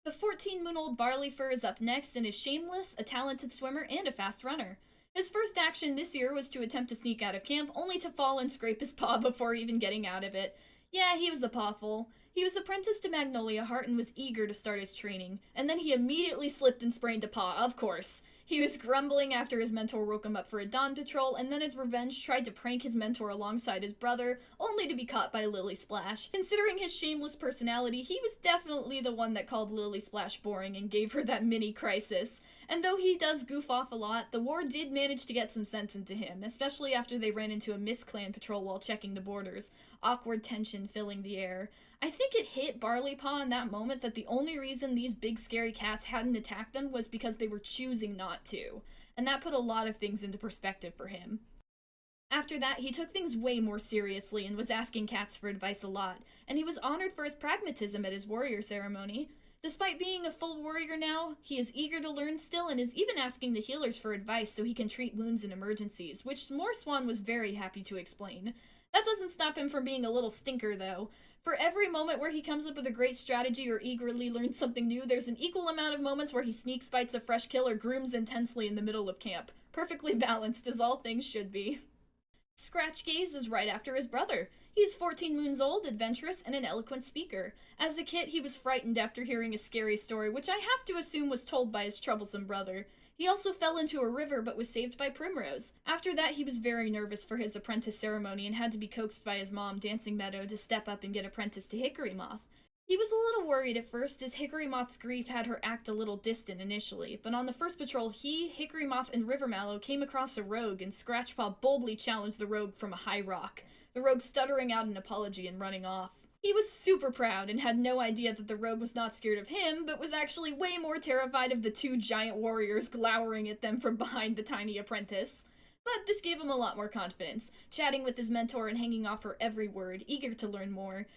S1: The 14-moon-old Barleyfur is up next and is shameless, a talented swimmer, and a fast runner. His first action this year was to attempt to sneak out of camp, only to fall and scrape his paw before even getting out of it. Yeah, he was a pawful. He was apprenticed to Magnolia Heart and was eager to start his training, and then he immediately slipped and sprained a paw, of course. He was grumbling after his mentor woke him up for a dawn patrol, and then as revenge tried to prank his mentor alongside his brother, only to be caught by Lily Splash. Considering his shameless personality, he was definitely the one that called Lily Splash boring and gave her that mini crisis. And though he does goof off a lot, the war did manage to get some sense into him, especially after they ran into a MissClan patrol while checking the borders, awkward tension filling the air. I think it hit Barleypaw in that moment that the only reason these big scary cats hadn't attacked them was because they were choosing not to, and that put a lot of things into perspective for him. After that, he took things way more seriously and was asking cats for advice a lot, and he was honored for his pragmatism at his warrior ceremony. Despite being a full warrior now, he is eager to learn still and is even asking the healers for advice so he can treat wounds in emergencies, which Moorswan was very happy to explain. That doesn't stop him from being a little stinker, though. For every moment where he comes up with a great strategy or eagerly learns something new, there's an equal amount of moments where he sneaks bites a fresh kill or grooms intensely in the middle of camp. Perfectly balanced, as all things should be. Scratch Gaze is right after his brother. He's 14 moons old, adventurous, and an eloquent speaker. As a kid, he was frightened after hearing a scary story, which I have to assume was told by his troublesome brother. He also fell into a river but was saved by Primrose. After that, he was very nervous for his apprentice ceremony and had to be coaxed by his mom, Dancing Meadow, to step up and get apprenticed to Hickory Moth. He was a little worried at first, as Hickory Moth's grief had her act a little distant initially, but on the first patrol he, Hickory Moth, and River Mallow came across a rogue, and Scratchpaw boldly challenged the rogue from a high rock, the rogue stuttering out an apology and running off. He was super proud and had no idea that the rogue was not scared of him, but was actually way more terrified of the two giant warriors glowering at them from behind the tiny apprentice. But this gave him a lot more confidence, chatting with his mentor and hanging off her every word, eager to learn more.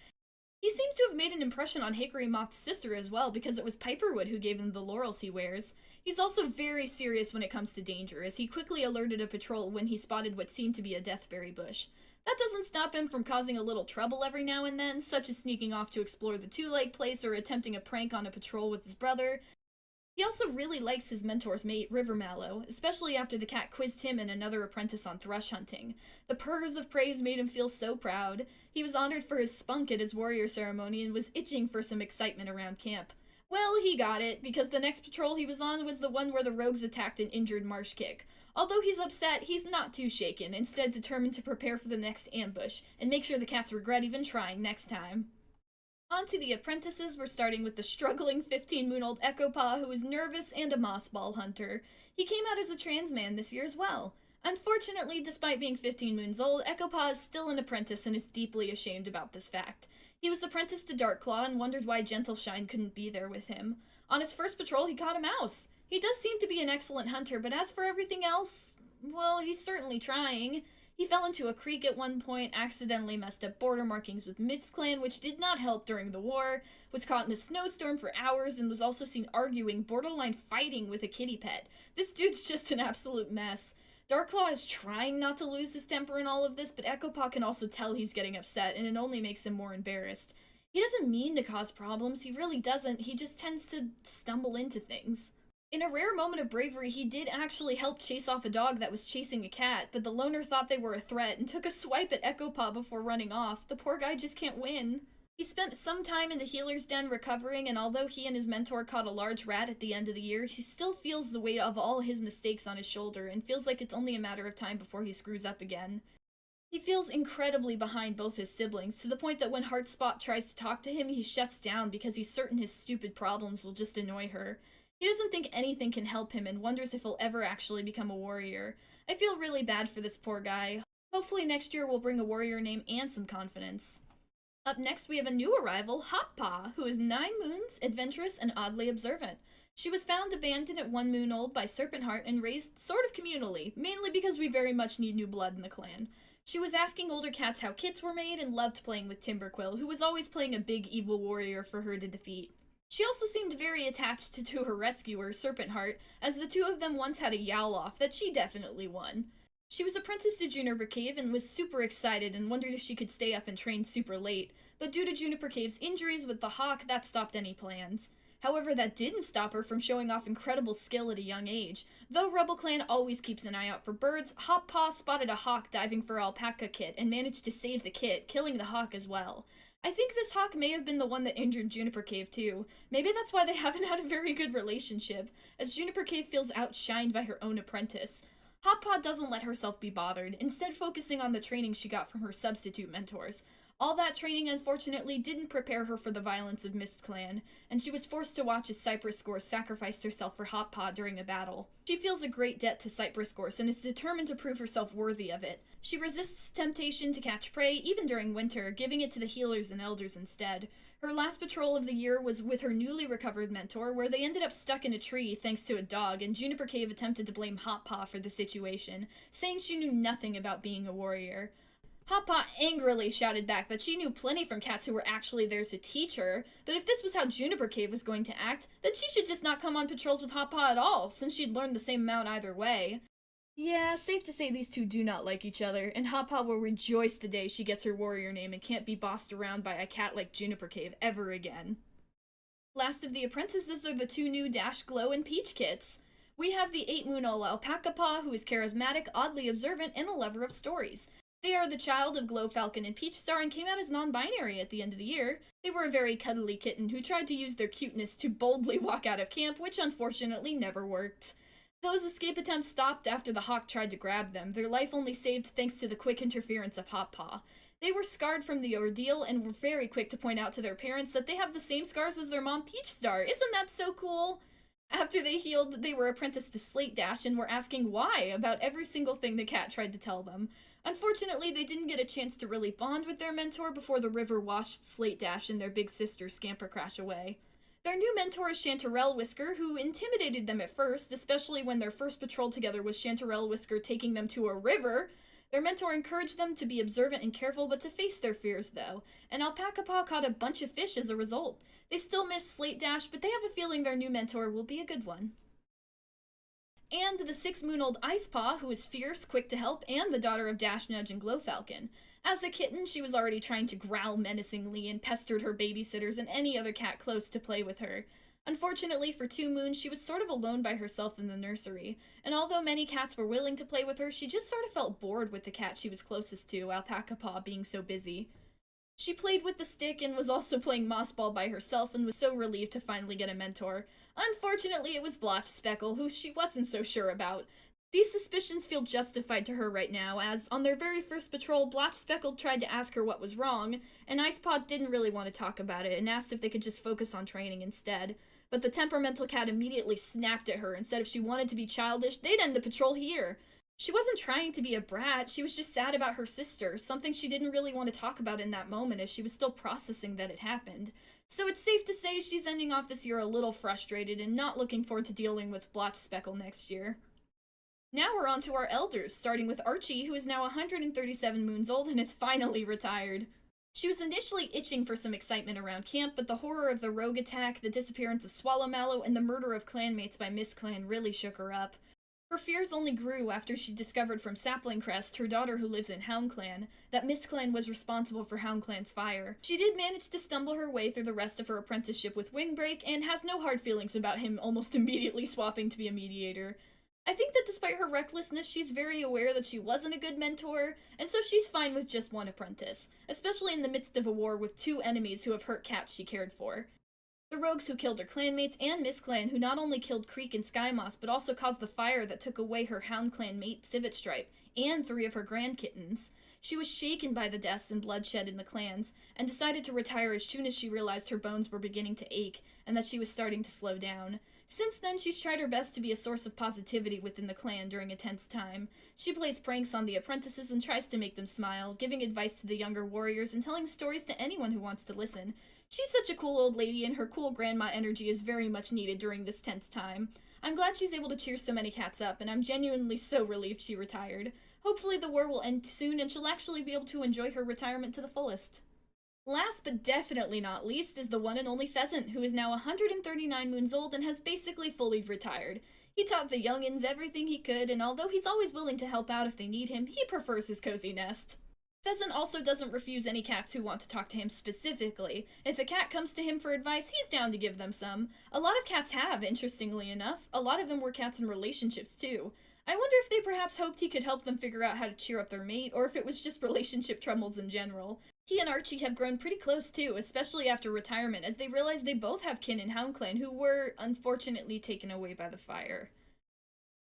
S1: He seems to have made an impression on Hickory Moth's sister as well, because it was Piperwood who gave him the laurels he wears. He's also very serious when it comes to danger, as he quickly alerted a patrol when he spotted what seemed to be a deathberry bush. That doesn't stop him from causing a little trouble every now and then, such as sneaking off to explore the two-leg place or attempting a prank on a patrol with his brother. He also really likes his mentor's mate, River Mallow, especially after the cat quizzed him and another apprentice on thrush hunting. The purrs of praise made him feel so proud. He was honored for his spunk at his warrior ceremony and was itching for some excitement around camp. Well, he got it, because the next patrol he was on was the one where the rogues attacked and injured Marshkick. Although he's upset, he's not too shaken, instead determined to prepare for the next ambush, and make sure the cats regret even trying next time. On to the apprentices, we're starting with the struggling 15-moon-old Echopaw, who is nervous and a moss ball hunter. He came out as a trans man this year as well. Unfortunately, despite being 15 moons old, Echopaw is still an apprentice and is deeply ashamed about this fact. He was apprenticed to Darkclaw and wondered why Gentleshine couldn't be there with him. On his first patrol, he caught a mouse. He does seem to be an excellent hunter, but as for everything else, well, he's certainly trying. He fell into a creek at one point, accidentally messed up border markings with MixClan, which did not help during the war, was caught in a snowstorm for hours, and was also seen arguing, borderline fighting with a kitty pet. This dude's just an absolute mess. Darkclaw is trying not to lose his temper in all of this, but Echopaw can also tell he's getting upset, and it only makes him more embarrassed. He doesn't mean to cause problems, he really doesn't, he just tends to stumble into things. In a rare moment of bravery, he did actually help chase off a dog that was chasing a cat, but the loner thought they were a threat and took a swipe at Echopaw before running off. The poor guy just can't win. He spent some time in the healer's den recovering, and although he and his mentor caught a large rat at the end of the year, he still feels the weight of all his mistakes on his shoulder and feels like it's only a matter of time before he screws up again. He feels incredibly behind both his siblings, to the point that when Heartspot tries to talk to him, he shuts down because he's certain his stupid problems will just annoy her. He doesn't think anything can help him and wonders if he'll ever actually become a warrior. I feel really bad for this poor guy. Hopefully next year will bring a warrior name and some confidence. Up next, we have a new arrival, Hoppaw, who is 9 moons, adventurous, and oddly observant. She was found abandoned at 1 moon old by Serpentheart and raised sort of communally, mainly because we very much need new blood in the clan. She was asking older cats how kits were made and loved playing with Timberquill, who was always playing a big evil warrior for her to defeat. She also seemed very attached to her rescuer, Serpentheart, as the two of them once had a yowl-off that she definitely won. She was apprenticed to Juniper Cave and was super excited and wondered if she could stay up and train super late, but due to Juniper Cave's injuries with the hawk, that stopped any plans. However, that didn't stop her from showing off incredible skill at a young age. Though RubbleClan always keeps an eye out for birds, Hoppaw spotted a hawk diving for alpaca kit and managed to save the kit, killing the hawk as well. I think this hawk may have been the one that injured Juniper Cave too. Maybe that's why they haven't had a very good relationship, as Juniper Cave feels outshined by her own apprentice. Hoppaw doesn't let herself be bothered, instead focusing on the training she got from her substitute mentors. All that training, unfortunately, didn't prepare her for the violence of MistClan, and she was forced to watch as Cypress Gorse sacrificed herself for Hoppaw during a battle. She feels a great debt to Cypress Gorse and is determined to prove herself worthy of it. She resists temptation to catch prey, even during winter, giving it to the healers and elders instead. Her last patrol of the year was with her newly recovered mentor, where they ended up stuck in a tree thanks to a dog, and Juniper Cave attempted to blame Hoppaw for the situation, saying she knew nothing about being a warrior. Hoppaw angrily shouted back that she knew plenty from cats who were actually there to teach her, but if this was how Juniper Cave was going to act, then she should just not come on patrols with Hoppaw at all, since she'd learned the same amount either way. Yeah, safe to say these two do not like each other, and Hoppaw will rejoice the day she gets her warrior name and can't be bossed around by a cat like Juniper Cave ever again. Last of the apprentices are the 2 new Dash, Glow, and Peach kits. We have the 8-moon-old Alpaca Paw, who is charismatic, oddly observant, and a lover of stories. They are the child of Glow Falcon and Peach Star and came out as non-binary at the end of the year. They were a very cuddly kitten who tried to use their cuteness to boldly walk out of camp, which unfortunately never worked. Those escape attempts stopped after the hawk tried to grab them, their life only saved thanks to the quick interference of Hoppaw. They were scarred from the ordeal and were very quick to point out to their parents that they have the same scars as their mom Peach Star. Isn't that so cool? After they healed, they were apprenticed to Slate Dash and were asking why about every single thing the cat tried to tell them. Unfortunately, they didn't get a chance to really bond with their mentor before the river washed Slate Dash and their big sister Scamper Crash away. Their new mentor is Chanterelle Whisker, who intimidated them at first, especially when their first patrol together was Chanterelle Whisker taking them to a river. Their mentor encouraged them to be observant and careful, but to face their fears, though, and Alpaca Paw caught a bunch of fish as a result. They still miss Slate Dash, but they have a feeling their new mentor will be a good one. And the 6-moon-old Ice Paw, who is fierce, quick to help, and the daughter of Dash Nudge and Glow Falcon. As a kitten, she was already trying to growl menacingly and pestered her babysitters and any other cat close to play with her. Unfortunately, for 2 moons, she was sort of alone by herself in the nursery, and although many cats were willing to play with her, she just sort of felt bored with the cat she was closest to, Alpaca Paw, being so busy. She played with the stick and was also playing Moss Ball by herself and was so relieved to finally get a mentor. Unfortunately, it was Blotch Speckle, who she wasn't so sure about. These suspicions feel justified to her right now, as on their very first patrol, Blotch Speckle tried to ask her what was wrong, and Icepod didn't really want to talk about it and asked if they could just focus on training instead. But the temperamental cat immediately snapped at her and said if she wanted to be childish, they'd end the patrol here. She wasn't trying to be a brat, she was just sad about her sister, something she didn't really want to talk about in that moment as she was still processing that it happened. So it's safe to say she's ending off this year a little frustrated and not looking forward to dealing with Blotch Speckle next year. Now we're on to our elders, starting with Archie, who is now 137 moons old and is finally retired. She was initially itching for some excitement around camp, but the horror of the rogue attack, the disappearance of Swallowmallow, and the murder of clanmates by MissClan really shook her up. Her fears only grew after she discovered from Sapling Crest, her daughter who lives in HoundClan, that MissClan was responsible for HoundClan's fire. She did manage to stumble her way through the rest of her apprenticeship with Wingbreak, and has no hard feelings about him almost immediately swapping to be a mediator. I think that despite her recklessness, she's very aware that she wasn't a good mentor, and so she's fine with just one apprentice, especially in the midst of a war with two enemies who have hurt cats she cared for. The rogues who killed her clanmates, and MissClan, who not only killed Creek and Skymoss, but also caused the fire that took away her HoundClan mate Civet Stripe, and 3 of her grand kittens. She was shaken by the deaths and bloodshed in the clans, and decided to retire as soon as she realized her bones were beginning to ache, and that she was starting to slow down. Since then, she's tried her best to be a source of positivity within the clan during a tense time. She plays pranks on the apprentices and tries to make them smile, giving advice to the younger warriors and telling stories to anyone who wants to listen. She's such a cool old lady, and her cool grandma energy is very much needed during this tense time. I'm glad she's able to cheer so many cats up, and I'm genuinely so relieved she retired. Hopefully the war will end soon and she'll actually be able to enjoy her retirement to the fullest. Last but definitely not least is the one and only Pheasant, who is now 139 moons old and has basically fully retired. He taught the youngins everything he could, and although he's always willing to help out if they need him, he prefers his cozy nest. Pheasant also doesn't refuse any cats who want to talk to him specifically. If a cat comes to him for advice, he's down to give them some. A lot of cats have, interestingly enough. A lot of them were cats in relationships, too. I wonder if they perhaps hoped he could help them figure out how to cheer up their mate, or if it was just relationship troubles in general. He and Archie have grown pretty close, too, especially after retirement, as they realize they both have kin in HoundClan who were, unfortunately, taken away by the fire.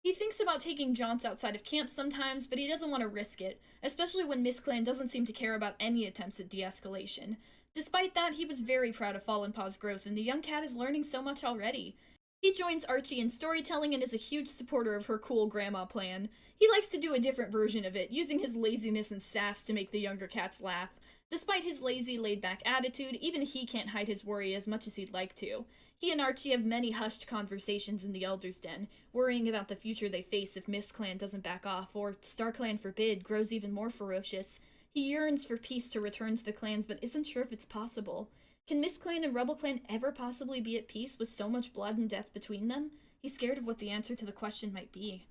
S1: He thinks about taking jaunts outside of camp sometimes, but he doesn't want to risk it, especially when MissClan doesn't seem to care about any attempts at de-escalation. Despite that, he was very proud of Fallen Paw's growth, and the young cat is learning so much already. He joins Archie in storytelling and is a huge supporter of her cool grandma plan. He likes to do a different version of it, using his laziness and sass to make the younger cats laugh. Despite his lazy, laid-back attitude, even he can't hide his worry as much as he'd like to. He and Archie have many hushed conversations in the Elder's Den, worrying about the future they face if MissClan doesn't back off, or, StarClan forbid, grows even more ferocious. He yearns for peace to return to the clans, but isn't sure if it's possible. Can MissClan and RubbleClan ever possibly be at peace with so much blood and death between them? He's scared of what the answer to the question might be.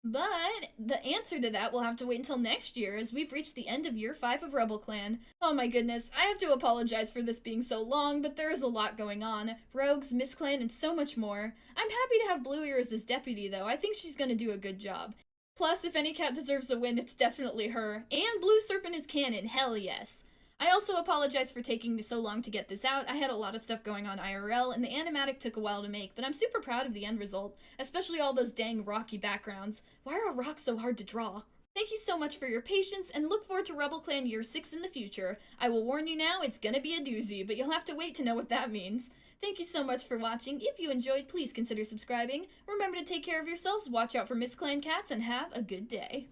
S1: But the answer to that will have to wait until next year, as we've reached the end of year 5 of RubbleClan. Oh my goodness, I have to apologize for this being so long, but there is a lot going on. Rogues, MissClan, and so much more. I'm happy to have Blue Ear as his deputy, though. I think she's gonna do a good job. Plus, if any cat deserves a win, it's definitely her. And Blue Serpent is canon, hell yes. I also apologize for taking so long to get this out. I had a lot of stuff going on IRL, and the Animatic took a while to make, but I'm super proud of the end result, especially all those dang rocky backgrounds. Why are rocks so hard to draw? Thank you so much for your patience, and look forward to RubbleClan Year 6 in the future. I will warn you now, it's gonna be a doozy, but you'll have to wait to know what that means. Thank you so much for watching. If you enjoyed, please consider subscribing. Remember to take care of yourselves, watch out for MissClan cats, and have a good day.